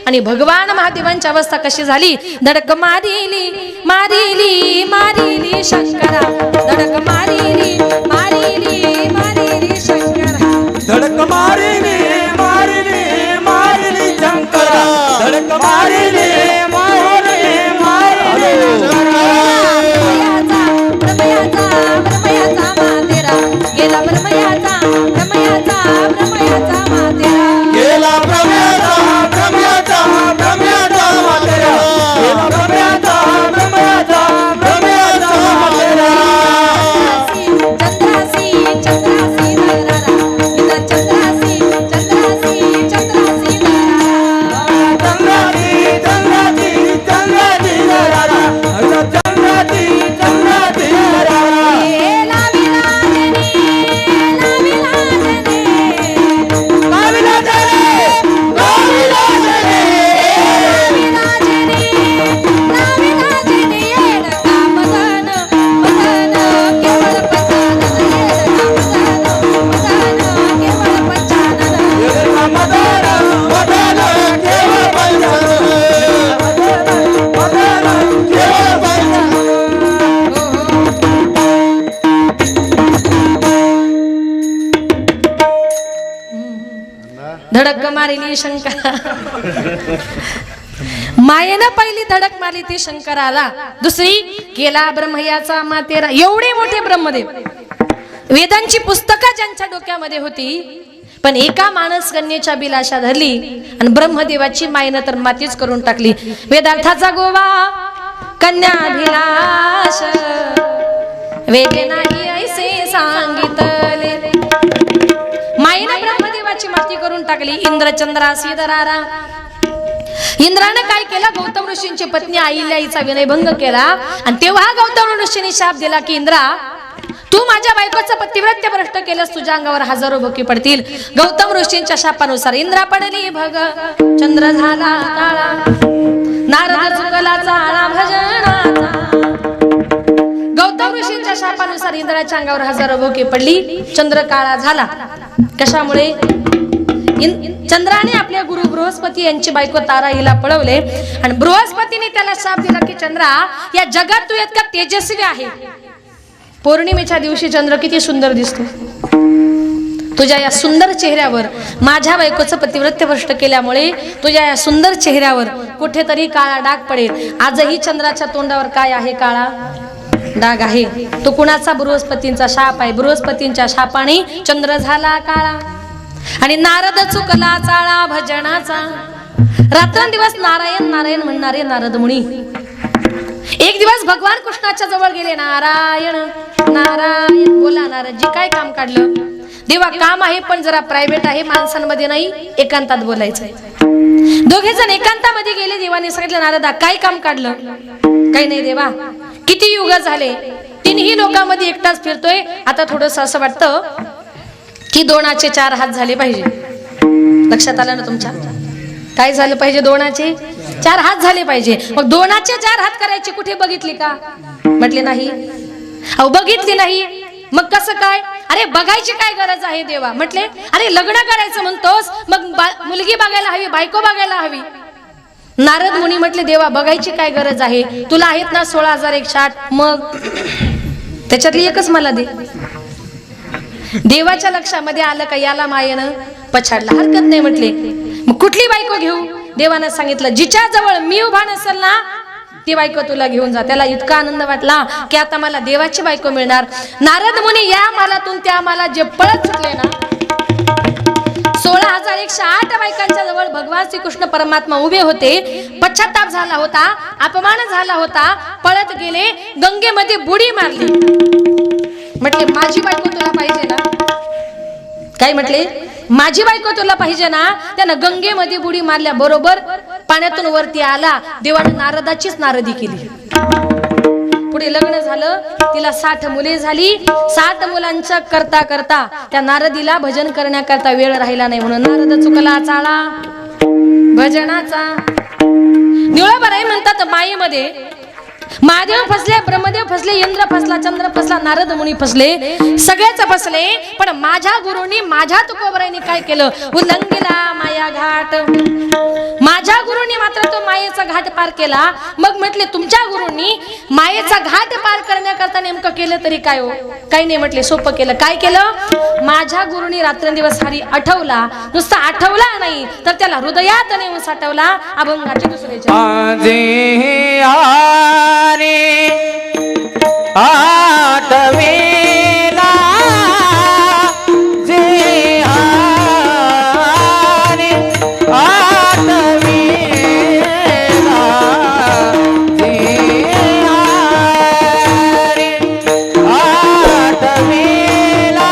आणि भगवान महादेवांची अवस्था कशी झाली, धडक मारिली मारिली मारिली शंकरा, धडक मारिली मारिली मारिली शंकरा, धडक मारिली मारिली मारिली शंकरा, धडक मारिली मारिली मारिली ब्रह्मयाचा मातेरा गेला, ब्रह्मयाचा ब्रह्मयाचा ब्रह्मयाचा मातेरा गेला, ब्रह्मयाचा ब्रह्मयाचा ब्रह्मयाचा मातेरा गेला, ब्रह्मयाचा ब्रह्मयाचा ब्रह्मयाचा मातेरा. चंद्रासी चंद्रासी नरारा, इथं चंद्रासी चंद्रासी चंद्रासी नरारा, चंद्राची चंद्राची चंद्राची नरारा, चंद्राची चंद्राची नरारा. धडक मारिली शंकरा. मायेनं पहिली धडक मारली ती शंकराला, दुसरी केला ब्रह्मयाचा मातेरा. एवढे मोठे ब्रह्मदेव, वेदांची पुस्तकं ज्यांच्या डोक्यामध्ये होती, पण एका मानस कन्येच्या बिलाशा धरली आणि ब्रह्मदेवाची मायेनं तर मातीच करून टाकली. वेदार्थाचा गोवा कन्याभिलाष वेदे नाही ऐसे सांगितले, माईनं ब्रह्मदेवाची माती करून टाकली. इंद्रचंद्रासी दरारा. इंद्रानं काय केलं, गौतम ऋषींची पत्नी अहिल्याईचा विनयभंग केला आणि तेव्हा गौतम ऋषींनी शाप दिला की इंद्रा, तू माझ्या बायकोचं पतिव्रत्य भ्रष्ट केलंस, तुझ्या अंगावर हजारो भोकी पडतील. गौतम ऋषींच्या शापानुसार इंद्रा पडली भग, चंद्र झाला काळा, नारद चुकला चाळा भजनाचा. गौतम ऋषींच्या शापानुसार इंद्राच्या अंगावर हजारो भोकी पडली, चंद्र काळा झाला. कशामुळे? चंद्राने आपल्या गुरु बृहस्पती यांची बायको तारा हिला पळवले आणि बृहस्पतीने त्याला शाप दिला की चंद्रा, या जगात तू इतका तेजस्वी आहे, पौर्णिमेच्या दिवशी चंद्र किती सुंदर दिसतो, तुझ्या या सुंदर चेहऱ्यावर माझ्या बायकोचं पतिव्रत्य भ्रष्ट केल्यामुळे तुझ्या या सुंदर चेहऱ्यावर कुठेतरी काळा डाग पडेल. आजही चंद्राच्या तोंडावर काय आहे? काळा डाग आहे. तो कुणाचा? बृहस्पतींचा शाप आहे. बृहस्पतींच्या शापाने चंद्र झाला काळा आणि नारद चुकला चाळा भजनाचा. रात्रंदिवस नारायण नारायण म्हणणारे नारद मुनी एक दिवस भगवान कृष्णाच्या जवळ गेले. नारायण नारायण. बोला नारदजी, काय काम काढलं? देवा, काम आहे पण जरा प्रायव्हेट आहे, माणसांमध्ये नाही, एकांतात बोलायचं आहे. दोघे जण एकांतामध्ये गेले. देवाने सांगितलं, नारदा काय काम काढलं? काही नाही देवा, किती युग झाले, तिन्ही लोकांमध्ये एकटाच फिरतोय, आता थोडंसं असं वाटतं की दोनाचे 4 हात झाले पाहिजे. लक्षात आलं ना तुमच्या? काय झालं पाहिजे? दोनाचे 4 हात झाले पाहिजे. मग दोनाचे 4 हात करायचे कुठे बघितली का? म्हटले नाही. अहो बघितली नाही मग कसं काय? अरे बघायची काय गरज आहे देवा? म्हटले अरे लग्न करायचं म्हणतोस मग मुलगी बघायला हवी, बायको बघायला हवी. नारद मुनी म्हटले देवा बघायची काय गरज आहे? तुला आहेत ना 16,160, मग त्याच्यातली एकच मला दे. देवाच्या लक्षामध्ये आलं का याला मायेनं पछाडला. हरकत नाही म्हटले. मग कुठली बायको घेऊ? देवानं सांगितलं जिच्या जवळ मी उभा नसेल ना ती बायको तुला घेऊन जा. त्याला इतका आनंद वाटला की आता मला देवाची बायको मिळणार. नारद मुनी या मालातून त्या माला जे पळत सुटले ना 16,108 बायकांच्या जवळ भगवान श्रीकृष्ण परमात्मा उभे होते. पश्चाताप झाला होता, अपमान झाला होता, पळत गेले, गंगेमध्ये बुडी मारली. म्हटले माझी बायको तुला पाहिजे ना? काय म्हटले? माझी बायको तुला पाहिजे ना? त्यानं गंगेमध्ये बुडी मारल्या बरोबर पाण्यातून वरती आला. देवानं नारदाचीच नारदी केली. पुढे लग्न झालं, तिला 60 मुले झाली. 60 मुलांचं करता करता त्या नारदीला भजन करण्याकरता वेळ राहिला नाही म्हणून नारद चुकला चाळा भजनाचा. निळोबाराई म्हणतात मायेमध्ये महादेव फसले, ब्रह्मदेव फसले, इंद्र फसला, चंद्र फसला, नारद मुनी फसले, सगळेच फसले. पण माझ्या गुरुनी माझ्या तुकोबराईने काय केलं? उल्लंघिला माया घाट. माझ्या गुरुनी मात्र तो मायेचा घाट पार केला. मग म्हटले तुमच्या गुरुनी मायेचा घाट पार करण्याकरता नेमकं केलं तरी काय हो? काही नाही म्हटले, सोपं केलं. काय केलं? माझ्या गुरुनी रात्रंदिवस हरी आठवला. नुसता आठवला नाही तर त्याला हृदयात नेऊन साठवला. अभंगाचे दुसरे आठवेला जे हारे आठवेला जे हारे आठवेला जे हारे आठवेला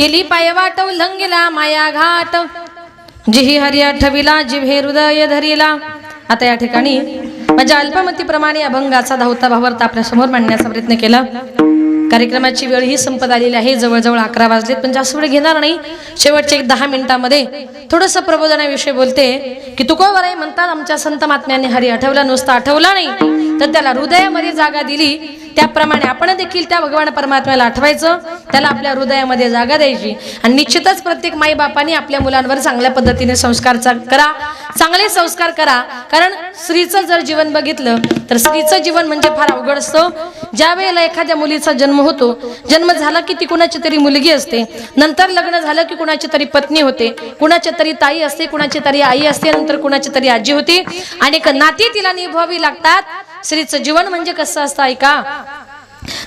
गेली पायवाट उल्लंघिला माया घाट जिही हरी आठविला जिभे हृदय धरिला. आता या ठिकाणी माझ्या अल्पमतीप्रमाणे अभंगाचा धावता भावार्थ आपल्या समोर मांडण्याचा प्रयत्न केला. कार्यक्रमाची वेळ ही संपत आलेली आहे. जवळजवळ 11 वाजलेत, पण जास्त वेळ घेणार नाही. शेवटच्या 10 मिनिटांमध्ये थोडंसं प्रबोधनाविषयी बोलते की तुकोबराय म्हणतात आमच्या संत महात्म्यांनी हरी आठवला, नुसता आठवला नाही तर त्याला हृदयामध्ये जागा दिली. त्याप्रमाणे आपण देखील त्या भगवान परमात्म्याला आठवायचं, त्याला आपल्या हृदयामध्ये जागा द्यायची. आणि निश्चितच प्रत्येक माई बापाने आपल्या मुलांवर चांगल्या पद्धतीने संस्कार करा, चांगले संस्कार करा. कारण स्त्रीचं जर जीवन बघितलं तर स्त्रीचं जीवन म्हणजे फार अवघड असतं. ज्या वेळेला एखाद्या मुलीचा जन्म होतो, जन्म झाला की ती कुणाची तरी मुलगी असते, नंतर लग्न झालं की कुणाची तरी पत्नी होते, कुणाची तरी ताई असते, कुणाची तरी आई असते, नंतर कुणाची तरी आजी होती. अनेक नाती तिला निभवावी लागतात. स्त्रीचं जीवन म्हणजे कसं असतं ऐका.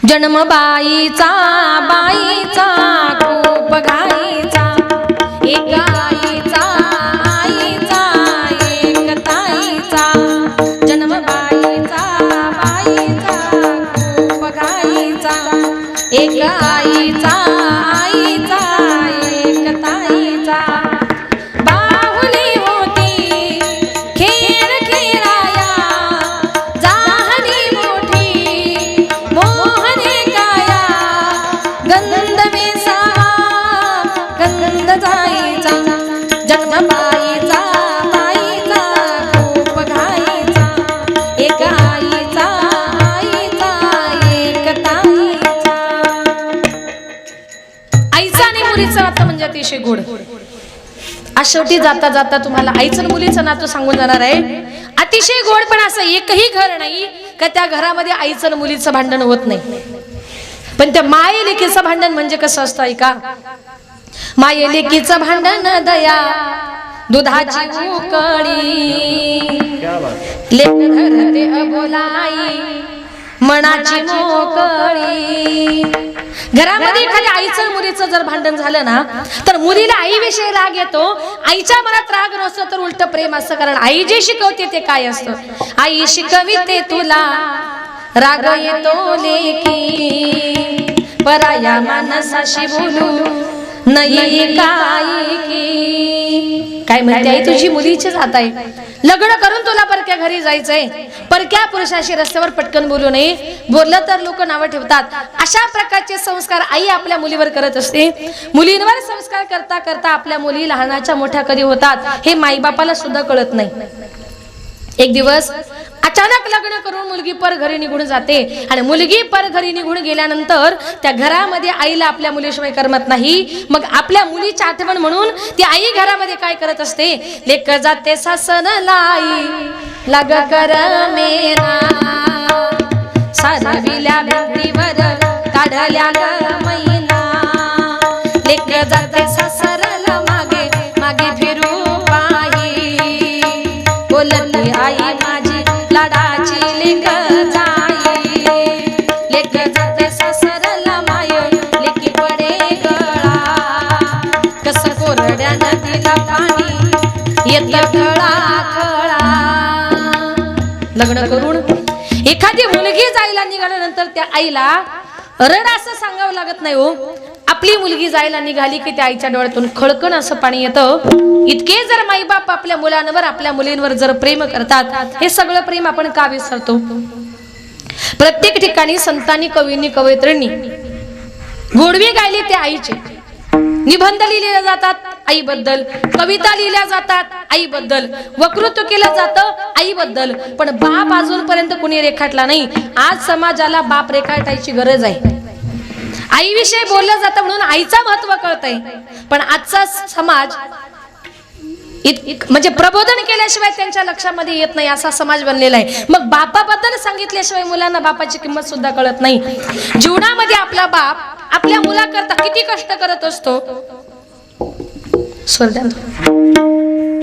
जन्म बाईचा बाईचा खूप घाईचा, एक आईचा आईचा एक ताईचा. जन्म बाईचा बाईचा खूप घाईचा, एक आईचा आईचा एक ताईचा. बाहुली होती खेळ खेळाया, जाहली मोठी मोहने काया. गंध वेसावा गंध जाईचा, जन्म बाईचा बाईचा खूप घाईचा, एक आईचा आईचा एक ताईचा. आईचा आणि मुलीचं नातं म्हणजे अतिशय गोड. आज शेवटी जाता जाता तुम्हाला आईचं आणि मुलीचं नातं सांगून जाणार आहे. अतिशय गोड, पण असं एकही घर नाही का त्या घरामध्ये आईचं आणि मुलीचं भांडण होत नाही. पण त्या माये लेकीचं भांडण म्हणजे कसं असतं ऐका. माये लेकीचं भांडण दया दुधाची उकळी, लेक धरते अबोलाई मनाची मोकळी. घरामध्ये एखाद्या आईचं आणि मुलीचं जर भांडण झालं ना तर मुलीला आईविषयी राग येतो, आईच्या मनात राग नसतो तर उलट प्रेम असतं. कारण आई जे शिकवते ते काय असतं. आई शिकविते तुला राग येतो लेकी, पराया माणसाशी बोलू नाही काय की. काय म्हणते आई तुझी मुलीचीच हात आहे, लग्न करून तुला परक्या घरी जायचंय, परक्या पुरुषाशी रस्त्यावर पटकन बोलू नये, बोललं तर लोक नावं ठेवतात. अशा प्रकारचे संस्कार आई आपल्या मुलीवर करत असते. मुलींवर संस्कार करता करता आपल्या मुली लहानाच्या मोठ्या कधी होतात हे माईबापाला सुद्धा कळत नाही. एक दिवस अचानक लग्न करून मुलगी पर घरी निघून जाते आणि मुलगी पर घरी निघून गेल्यानंतर त्या घरामध्ये आईला आपल्या मुलीशिवाय करमत नाही. मग आपल्या मुलीची आठवण म्हणून ती आई घरामध्ये काय करत असते. लेक जाते सासन लाई लाग कर मेरा, सारविल्या भिंतीवर काढल्या ग मैना. लेक जाते सासरला मागे मागे फिरू पाही, बोलती आई माझी लाडाची लेक जाई. लेक जाते सासरला माय लेकी पडे गळा, कस कोरड्या नदीला पाणी येत खळा खळा. लग्न करून एखादी मुलगी जायला निघाल्यानंतर त्या आईला रड असं सांगावं लागत नाही हो. आपली मुलगी जायला निघाली की त्या आईच्या डोळ्यातून खळकण असं पाणी येतं. इतके जर माईबाप आपल्या मुलांवर आपल्या मुलींवर जर प्रेम करतात, हे सगळं प्रेम आपण का विसरतो. प्रत्येक ठिकाणी संतांनी कवींनी कवयित्रींनी गोडवी गायली त्या आईचे. निबंध लिहिले जातात आईबद्दल, कविता लिहिल्या जातात आईबद्दल, वक्तृत्व केलं जातं आईबद्दल, पण बाप अजूनपर्यंत कुणी रेखाटला नाही. आज समाजाला बाप रेखाटायची गरज आहे. आईविषयी बोललं जातं म्हणून आईचं महत्व कळतंय, पण आजचा समाज म्हणजे प्रबोधन केल्याशिवाय त्यांच्या लक्षामध्ये येत नाही असा समाज बनलेला आहे. मग बापाबद्दल सांगितल्याशिवाय मुलांना बापाची किंमत सुद्धा कळत नाही. जीवनामध्ये आपला बाप आपल्या मुलाकरता किती कष्ट करत असतो,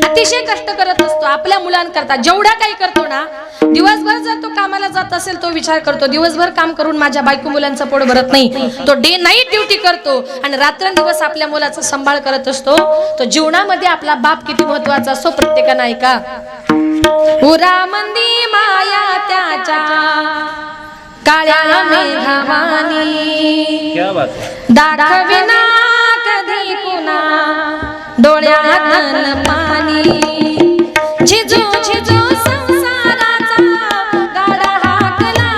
अतिशय कष्ट करत असतो आपल्या मुलांकरता. जेवढा काही करतो ना, दिवसभर जर तो कामाला जात असेल तो विचार करतो दिवसभर काम करून माझ्या बायको मुलांचं पोट भरत नाही, तो डे नाईट ड्युटी करतो आणि रात्रंदिवस आपल्या मुलाचा सांभाळ करत असतो. तो जीवनामध्ये आपला बाप किती महत्वाचा असतो प्रत्येकानं ऐका. उरामंदी माया त्याच्या काळ्या मेघावानी, दाखविना कधी येईना डोळ्यातन पाणी झिजू झिजू संसाराचा गाडा हाकला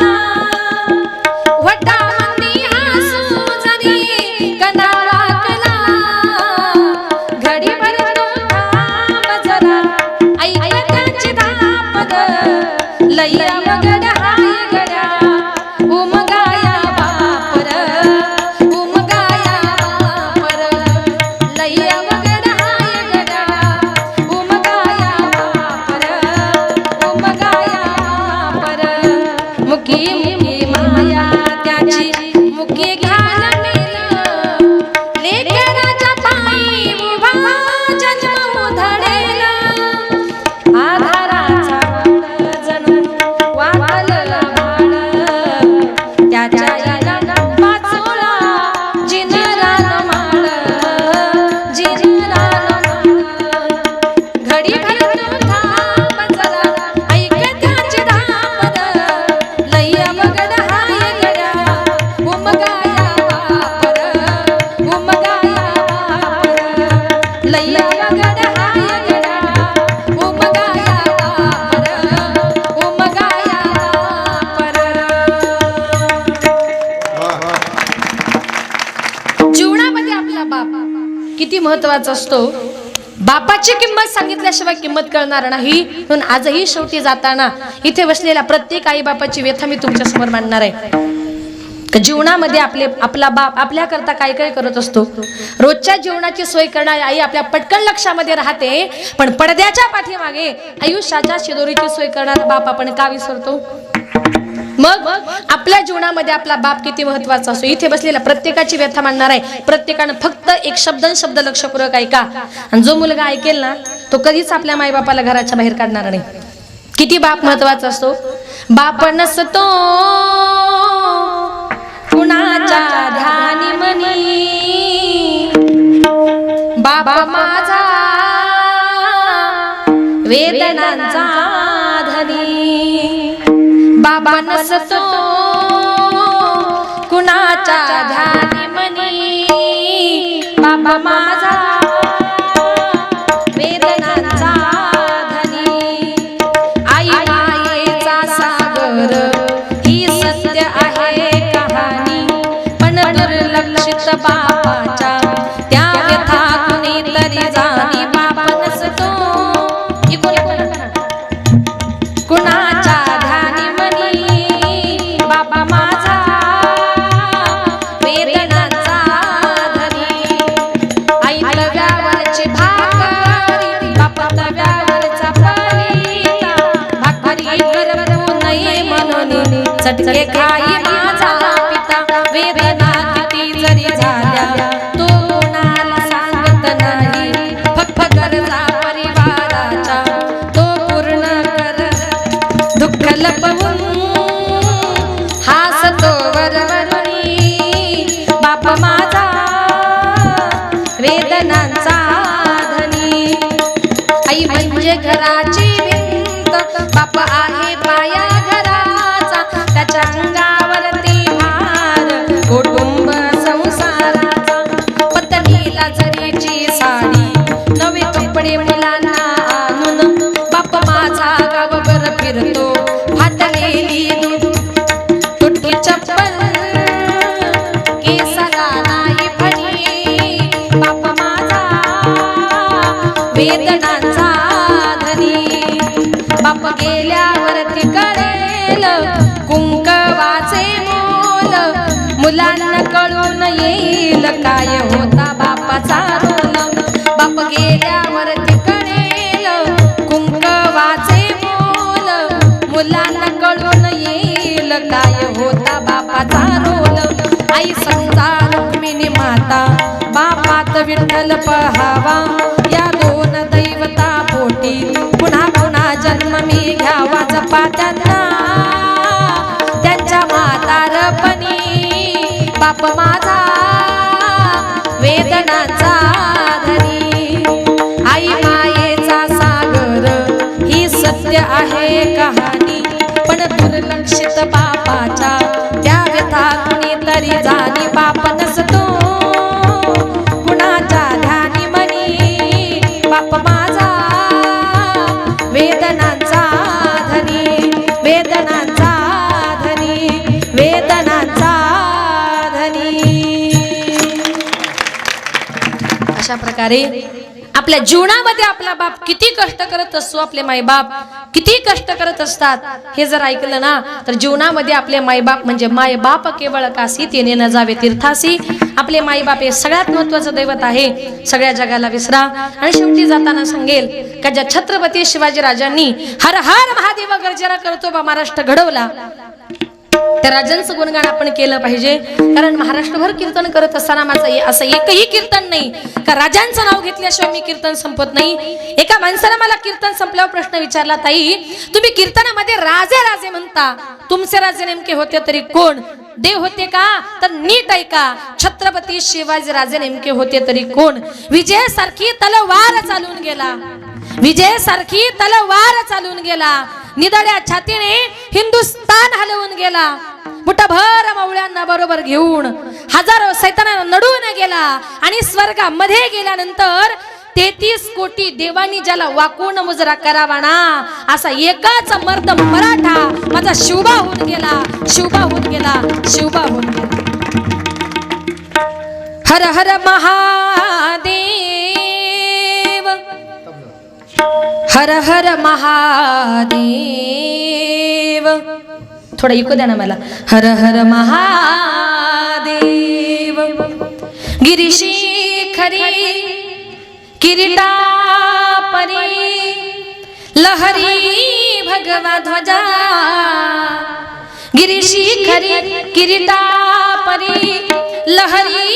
वटामंदी हसू जरी कणा वाकला घडीभर तू थांब जरा ऐक त्याची धापद लैया वगड हाय गड्या उमगाया बापर उमगाया बापर लैया वगड हाय गड्या उमगाया बापर उमगाया बापर मुकी मुकी माया त्याची मुकी घाल मेल लेकराच्या पायी उभा जन्म उधळेल आधाराचा जणू वाटलं बाळ त्याच्या याला वाचोला जिनरान माळ जिनरान माळ घडीभर तू थांब जरा ऐक त्याची धापद लैया वगड हाय गड्या उमगाया बापर उमगाया बापर लैया वगड हाय गड्या उमगाया बापर उमगाया बापर जीवनामध्ये आपला बाप किती महत्वाचा असतो बापाची किंमत सांगितल्याशिवाय किंमत कळणार नाही म्हणून आजही शेवटी जाताना इथे बसलेल्या प्रत्येक आई बापाची व्यथा मी तुमच्या समोर मांडणार आहे का जीवनामध्ये आपला बाप आपल्या करता काय काय करत असतो रोजच्या जीवनाची सोय करणारी आई आपल्या पटकन लक्षामध्ये राहते पण पडद्याच्या पाठीमागे आयुष्याच्या शिदोरीची सोय करणारा बाप आपण का विसरतो मग आपल्या जीवनामध्ये आपला बाप किती महत्वाचा असतो इथे बसलेल्या प्रत्येकाची व्यथा मांडणार आहे प्रत्येकानं फक्त एक शब्द लक्षपूर्वक ऐका आणि जो मुलगा ऐकेल ना तो कधीच आपल्या मायबापाला घराच्या बाहेर काढणार नाही किती बाप महत्वाचा असतो बाप नसतो कुणाच्या ध्यानी मनी बाप माझा वेदनांचा धनी बाबा नसतो कुणाच्या ध्यानी मनी बाबा माझा वेदनांचा धनी आई मायेचा सागर ही सत्य आहे कहाणी पण दुर्लक्षित बापाच्या त्या व्यथा कुणीतरी जाणी बाप नसतो कुणाच्या ध्यानी मनी बाबा माझा वेदनांचा धनी आई तव्यावरची भाकरी बाप तव्यावरचा पलिता भाकरी करवू नये म्हणून चटके खाई माझा पिता वेदना किती जरी झाल्या तो कोणाला सांगत नाही फक्त गरजा परिवाराच्या तो पूर्ण कर दुःख लपवून हासतो वरवरणी बाप माझा वेदनांचा धनी आई म्हणजे घराची भिंत बाप आहे पाया घराचा त्याच्या अंगावरती भार कुटुंब संसाराचा पत्नीला जरीची साडी नवे कपडे मुलांना आणून बाप माझा गावभर फिरतो फाटलेली दूध तुटकी चप्पल केसाला नाही फणी बाप माझा वेदनांचा धनी बाप गेल्यावरती कळेल कुंकवाचे मोल मुलांना कळून येईल काय होता बापाचा रोल बाप गेल्यावरती कळेल कुंकवाचे मोल मुलांना कळून येईल काय होता बापाचा रोल आई समजा रुक्मिणी माता बापात विठ्ठल पहावा या दोन दैवता पोटी पुन्हा पुन्हा जन्म मी घ्यावा जपा त्यांना त्यांच्या म्हातारपणी बाप माझा वेदनांचा धनी आई मायेचा सागर ही सत्य आहे कहाणी पण दुर्लक्षित बापाच्या त्या व्यथा कुणीतरी जाणी बाप नसतो कुणाच्या ध्यानी अशा प्रकारे आपल्या जीवनामध्ये आपला बाप किती कष्ट करत असतो, आपले मायबाप किती कष्ट करत असतात, हे जर ऐकलं ना तर जीवनामध्ये आपले मायबाप म्हणजे मायबाप केवळ काशी तेने न जावे तीर्थासी. आपले मायबाप हे सगळ्यात महत्वाचं दैवत आहे. सगळ्या जगाला विसरा. आणि शेवटी जाताना सांगेल का ज्या छत्रपती शिवाजी राजांनी हर हर महादेव गर्जना करतो बा महाराष्ट्र घडवला, त्या राजांचं गुणगान आपण केलं पाहिजे. कारण महाराष्ट्रभर कीर्तन करत असताना माझं असं एकही कीर्तन नाही का राजांचं नाव घेतल्याशिवाय मी कीर्तन संपत नाही. एका माणसाने मला कीर्तन संपल्यावर प्रश्न विचारला, ताई तुम्ही कीर्तनामध्ये राजे राजे म्हणता, तुमचे राजे नेमके होते तरी कोण? देव होते का? तर नीट ऐका, छत्रपती शिवाजी राजे नेमके होते तरी कोण? विजयासारखी तलवार चालून गेला, विजयासारखी तलवार चालून गेला, निदळ्या छातीने हिंदुस्तान हलवून गेला, मुठभर मावळ्यांना बरोबर घेऊन हजारो सैतानांना नडून गेला. आणि स्वर्गामध्ये गेल्यानंतर 33 कोटी देवानी ज्याला वाकून मुजरा करावा ना, असा एकाच मर्द मराठा माझा शिवबा होऊन गेला, शिवबा होऊन गेला, शिवबा होऊन गेला. हर हर महादेव, हर हर महादेव. थोडा इको द्या ना मला. हर हर महादेव. गिरीशिखरी किरीटा परी लहरी भगवा ध्वजा, गिरीशिखरी किरीटा परी लहरी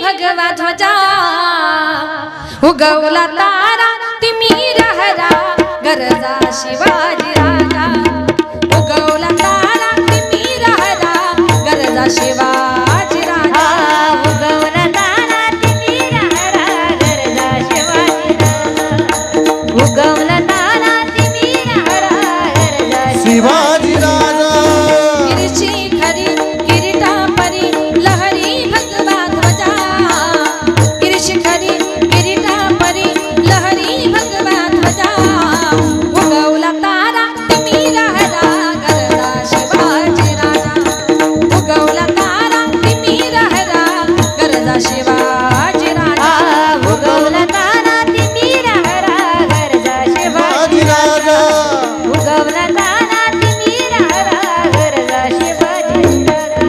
भगवा ध्वजा, उगवला तारा तिमिर हरा गरजा शिवाजी राजा, उगवला तारा तिमिर हरा गरजा शिवाजी राजा, उगवला तारा तिमिर हरा गरजा शिवाजी राजा, उगवला तारा तिमिर हरा गरजा शिवाजी राजा. गिरीशिखरी किरीटा परी लहरी भगवा ध्वजा, गिरीशिखरी किरीटा परी लहरी भगवा ध्वजा, उगवला तारा तिमिर हरा गरजा शिवाजी राजा, उगवला तारा तिमिर हरा गरजा शिवाजी राजा, उगवला तारा तिमिर हरा गरजा शिवाजी शिवाजी राजा. उगवला तारा तिमिर हरा गरजा शिवाजी राजा.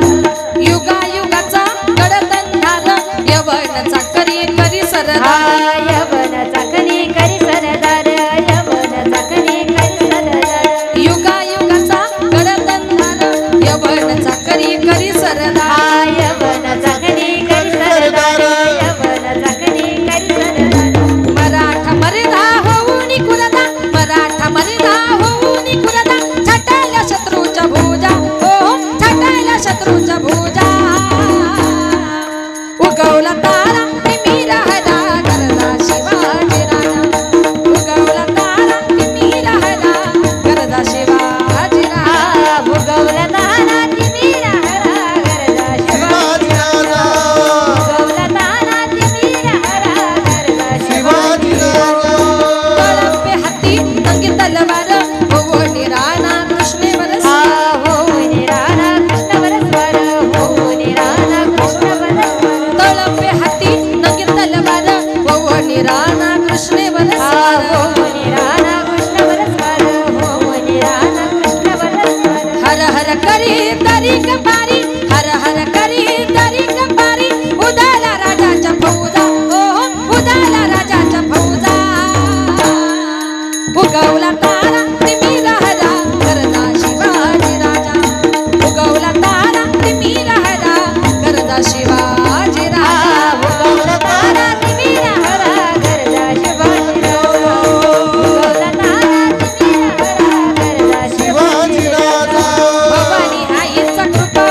युगायुगाचा कडतंधार यवनाचा करी करी सरदार, यवनाचा करी करी सरदार, यवनाचा करी करी सरदार, युगायुगाचा कडतंधार यवनाचा करी करी सरदार, यवनाचा करी करी सरदार, यवनाचा करी करी सरदार. मराठा मर्दा होऊन कुलदा, मराठा मर्दा होऊन कुलदा, छटायला शत्रूच्या भुजा, हो छटायला शत्रूच्या भुजा, उगवला तारा तिमिर हरा गरजा शिवाजी राजा, उगवला तारा तिमिर हरा गरजा शिवाजी राजा, उगवला तारा तिमिर हरा गरजा शिवाजी शिवाजी राजा. उगवला तारा तिमिर हरा गरजा शिवाजी राजा. तळपे हाती नंगी तलवार होऊन राणा कृष्णे बरस, हो निराळा कृष्ण बरस्वर, हो निराळा कृष्ण बरस्वर, तळपे हाती नंगी तलवार होऊन राणा कृष्णे बरस, हो निराळा कृष्ण बरस्वर, हो निराळा कृष्ण बरस्वर. हर हर करी तरी कपारी, हर हर करी तरी कपारी, उदाला राजाच्या फौजा, ओ उदाला राजाच्या फौजा, उगवला तारा तिमिर हरा गरजा शिवाजी राजा, उगवला तारा तिमिर हरा गरजा शिवाजी राजा, उगवला तारा तिमिर हरा गरजा शिवाजी राजा, उगवला तारा तिमिर हरा गरजा शिवाजी शिवाजी राजा. भवानी आईचा कृपा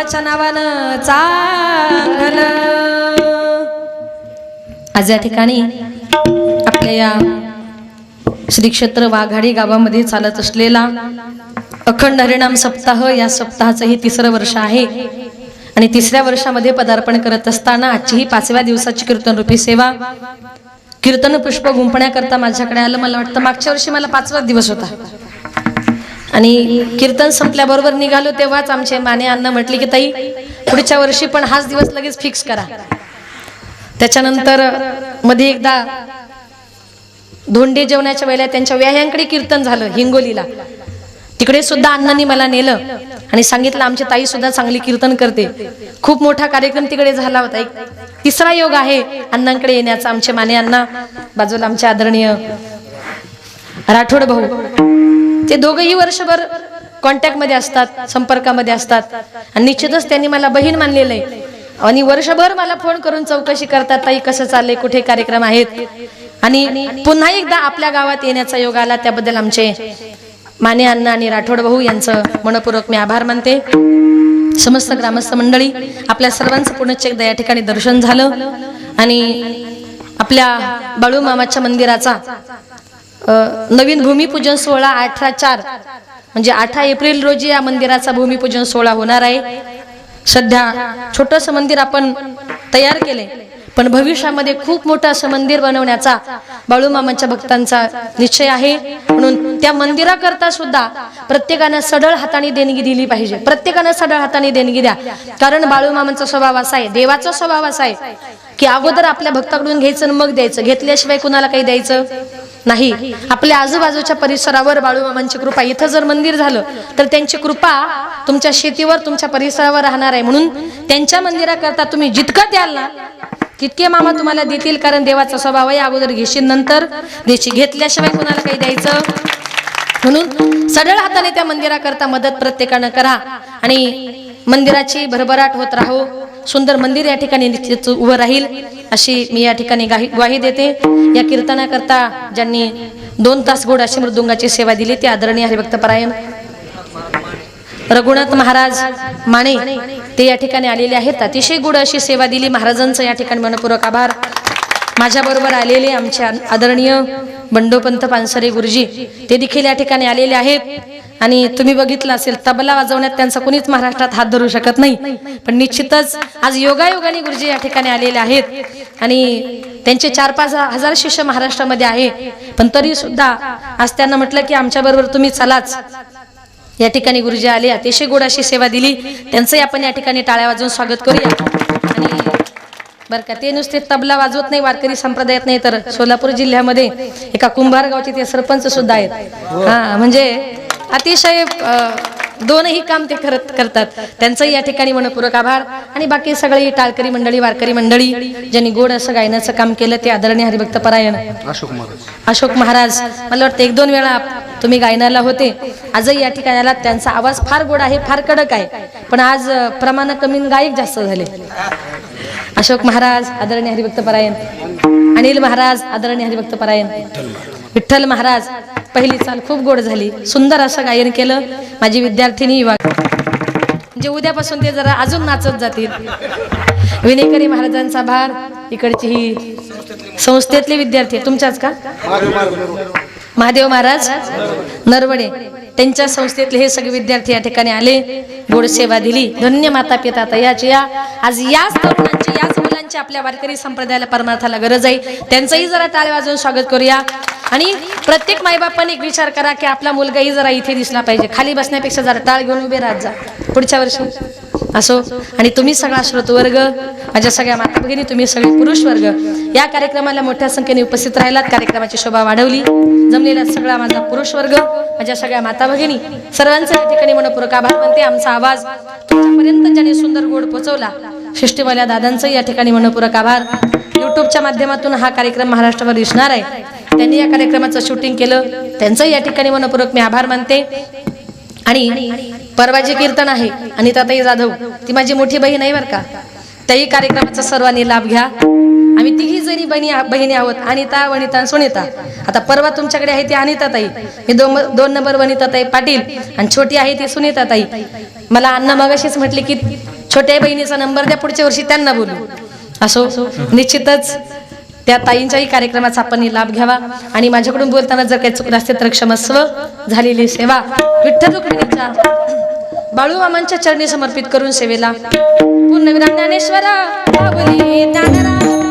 बाळूमामाच्या नावानं चांगलं. आज या ठिकाणी आपल्या या श्री क्षेत्र वाघाडी गावामध्ये चालत असलेला अखंड हरिनाम सप्ताह, या सप्ताहाचं हे 3रं वर्ष आहे आणि 3ऱ्या वर्षामध्ये पदार्पण करत असताना आजची ही 5व्या दिवसाची कीर्तन रूपी सेवा. कीर्तन पुष्प गुंफण्याकरता माझ्याकडे आलं. मला वाटतं मागच्या वर्षी मला 5वा दिवस होता आणि कीर्तन संपल्याबरोबर निघालो तेव्हाच आमचे माने अण्णा म्हटले की ताई पुढच्या वर्षी पण हाच दिवस लगेच फिक्स करा. त्याच्यानंतर मध्ये एकदा धोंडे जेवणाच्या वेळेला त्यांच्या व्याह्यांकडे कीर्तन झालं हिंगोलीला. तिकडे सुद्धा अण्णांनी मला नेलं आणि सांगितलं आमची ताई सुद्धा चांगली कीर्तन करते. खूप मोठा कार्यक्रम तिकडे झाला होता. एक 3रा योग आहे अण्णांकडे येण्याचा. आमचे माने अण्णा, बाजूला आमचे आदरणीय राठोड भाऊ, ते दोघंही वर्षभर कॉन्टॅक्ट मध्ये असतात, संपर्कामध्ये असतात आणि निश्चितच त्यांनी मला बहीण मानलेलं आहे आणि वर्षभर मला फोन करून चौकशी करतात, ताई कसं चाललंय, कुठे कार्यक्रम आहेत. आणि पुन्हा एकदा आपल्या गावात येण्याचा योग आला त्याबद्दल आमचे माने अण्णा आणि राठोड भाऊ यांचं मनपूर्वक मी आभार मानते. समस्त ग्रामस्थ मंडळी, आपल्या सर्वांचं पुनश्च एकदा या ठिकाणी दर्शन झालं आणि आपल्या बाळूमामाच्या मंदिराचा नवीन भूमिपूजन सोहळा 18/4 म्हणजे 18 एप्रिल रोजी या मंदिराचा भूमिपूजन सोहळा होणार आहे. सध्या छोटंसं मंदिर आपण तयार केले, पण भविष्यामध्ये खूप मोठं असं मंदिर बनवण्याचा बाळूमामाच्या भक्तांचा निश्चय आहे. म्हणून त्या मंदिराकरता सुद्धा प्रत्येकानं सढळ हाताने देणगी दिली पाहिजे. प्रत्येकानं सढळ हाताने देणगी द्या. कारण बाळूमामांचा स्वभाव असा आहे, देवाचा स्वभाव असा आहे की अगोदर आपल्या भक्ताकडून घ्यायचं आणि मग द्यायचं. घेतल्याशिवाय कुणाला काही द्यायचं नाही. आपल्या आजूबाजूच्या परिसरावर बाळूमामांची कृपा, इथं जर मंदिर झालं तर त्यांची कृपा तुमच्या शेतीवर, तुमच्या परिसरावर राहणार आहे. म्हणून त्यांच्या मंदिराकरता तुम्ही जितकं द्याल ना तितके मामा तुम्हाला देतील. कारण देवाचा स्वभाव आहे, अगोदर घेशील नंतर देशील, घेतल्याशिवाय कुणाला काही द्यायचं. म्हणून सढळ हाताने त्या मंदिराकरता मदत प्रत्येकानं करा आणि मंदिराची भरभराट होत राहो. सुंदर मंदिर या ठिकाणी निश्चित उभं राहील अशी मी या ठिकाणी ग्वाही देते. या कीर्तनाकरता ज्यांनी 2 तास गोड अशी मृदुंगाची सेवा दिली ते आदरणीय हरिभक्तपरायण रघुनाथ महाराज माने, ते या ठिकाणी आलेले आहेत. अतिशय गोड अशी सेवा दिली. महाराजांचं या ठिकाणी मनपूर्वक आभार. माझ्याबरोबर आलेले आमचे आदरणीय बंडोपंत पानसरे गुरुजी, ते देखील या ठिकाणी आलेले आहेत. आणि तुम्ही बघितलं असेल तबला वाजवण्यात त्यांचा कोणीच महाराष्ट्रात हात धरू शकत नाही, पण निश्चितच आज योगायोगाने गुरुजी या ठिकाणी आलेले आहेत आणि त्यांचे 4-5 हजार शिष्य महाराष्ट्रामध्ये आहे. पण तरी सुद्धा आज त्यांना म्हटलं की आमच्या बरोबर तुम्ही चलाच. या ठिकाणी गुरुजी आले, अतिशय गोड अशी सेवा दिली. त्यांचंही आपण या ठिकाणी टाळ्या वाजवून स्वागत करूया. आणि बरं का, ते नुसते तबला वाजवत नाही वारकरी संप्रदायात, नाही तर सोलापूर जिल्ह्यामध्ये एका कुंभार गावचे ते सरपंच सुद्धा आहेत. हा, म्हणजे अतिशय दोनही काम ते करतात. त्यांचंही या ठिकाणी मनपूर्वक आभार. आणि बाकी सगळी टाळकरी मंडळी, वारकरी मंडळी ज्यांनी गोड असं गायनाचं काम केलं ते आदरणीय हरिभक्तपरायण अशोक महाराज. मला वाटतं 1-2 वेळा तुम्ही गायनाला होते, आजही या ठिकाणी आलात. त्यांचा आवाज फार गोड आहे, फार कडक आहे, पण आज प्रमाण कमी गायक जास्त झाले. अशोक महाराज आदरणीय हरिभक्तपरायण, अनिल महाराज आदरणीय हरिभक्तपरायण, विठ्ठल महाराज. पहिली चाल खूप गोड झाली, सुंदर असं गायन केलं. माझी विद्यार्थिनी युवा म्हणजे उद्यापासून ते जरा अजून नाचत जातील. विनेकरी महाराजांचा भार. इकडची ही संस्थेतले विद्यार्थी तुमच्याच का? महादेव महाराज नरवडे, त्यांच्या संस्थेतले हे सगळे विद्यार्थी या ठिकाणी आले, गोड सेवा दिली. धन्य माता पिता तयाची. आज याच तरुणांची, याच मुलांची आपल्या वारकरी संप्रदायाला परमार्थाला गरज आहे. त्यांचंही जरा टाळ्या वाजवून स्वागत करूया. आणि प्रत्येक मायबापाने एक विचार करा की आपला मुलगाही जरा इथे दिसला पाहिजे. खाली बसण्यापेक्षा जरा टाळ घेऊन उभे राहत जा पुढच्या वर्षी असो. आणि तुम्ही सगळा श्रोतवर्ग, माझ्या सगळ्या माता भगिनी, तुम्ही सगळे पुरुष वर्ग या कार्यक्रमाला मोठ्या संख्येने उपस्थित राहिलात. कार्यक्रमाची शोभा वाढवली. जमलेला सगळा माझा पुरुष वर्ग, माझ्या सगळ्या माता भगिनी, सर्वांचं या ठिकाणी मनपूर्वक आभार मानते. आमचा आवाज तुमच्यापर्यंत ज्याने सुंदर गोड पोहोचवला सृष्टीवाल्या दादांचं या ठिकाणी मनपूर्वक आभार. युट्यूबच्या माध्यमातून हा कार्यक्रम महाराष्ट्रावर दिसणार आहे, त्यांनी या कार्यक्रमाचं शूटिंग केलं, त्यांचंही या ठिकाणी मनपूर्वक मी आभार मानते. आणि परवा जे कीर्तन आहे अनिताताई जाधव, ती माझी मोठी बहीण आहे बरं का, त्याही कार्यक्रमाचा सर्वांनी लाभ घ्या. आम्ही तिघी जणी बहिणी आहोत, अनिता, वनिता, सुनीता. आता परवा तुमच्याकडे आहे ती अनिताताई, मी 2 नंबर वनिताताई पाटील, आणि छोटी आहे ती सुनीताताई. मला अण्णा मगाशीच म्हटले की छोट्या बहिणीचा नंबर द्या, पुढच्या वर्षी त्यांना बोलू. असो, निश्चितच त्या ताईंच्याही कार्यक्रमाचा आपण लाभ घ्यावा. आणि माझ्याकडून बोलताना जर काही चुकलं असते तर क्षमस्व. झालेली सेवा विठ्ठल रुक्मिणीच्या बाळूमामांच्या चरणी समर्पित करून सेवेला पूर्णविराम. ज्ञानेश्वरा ज्ञानराज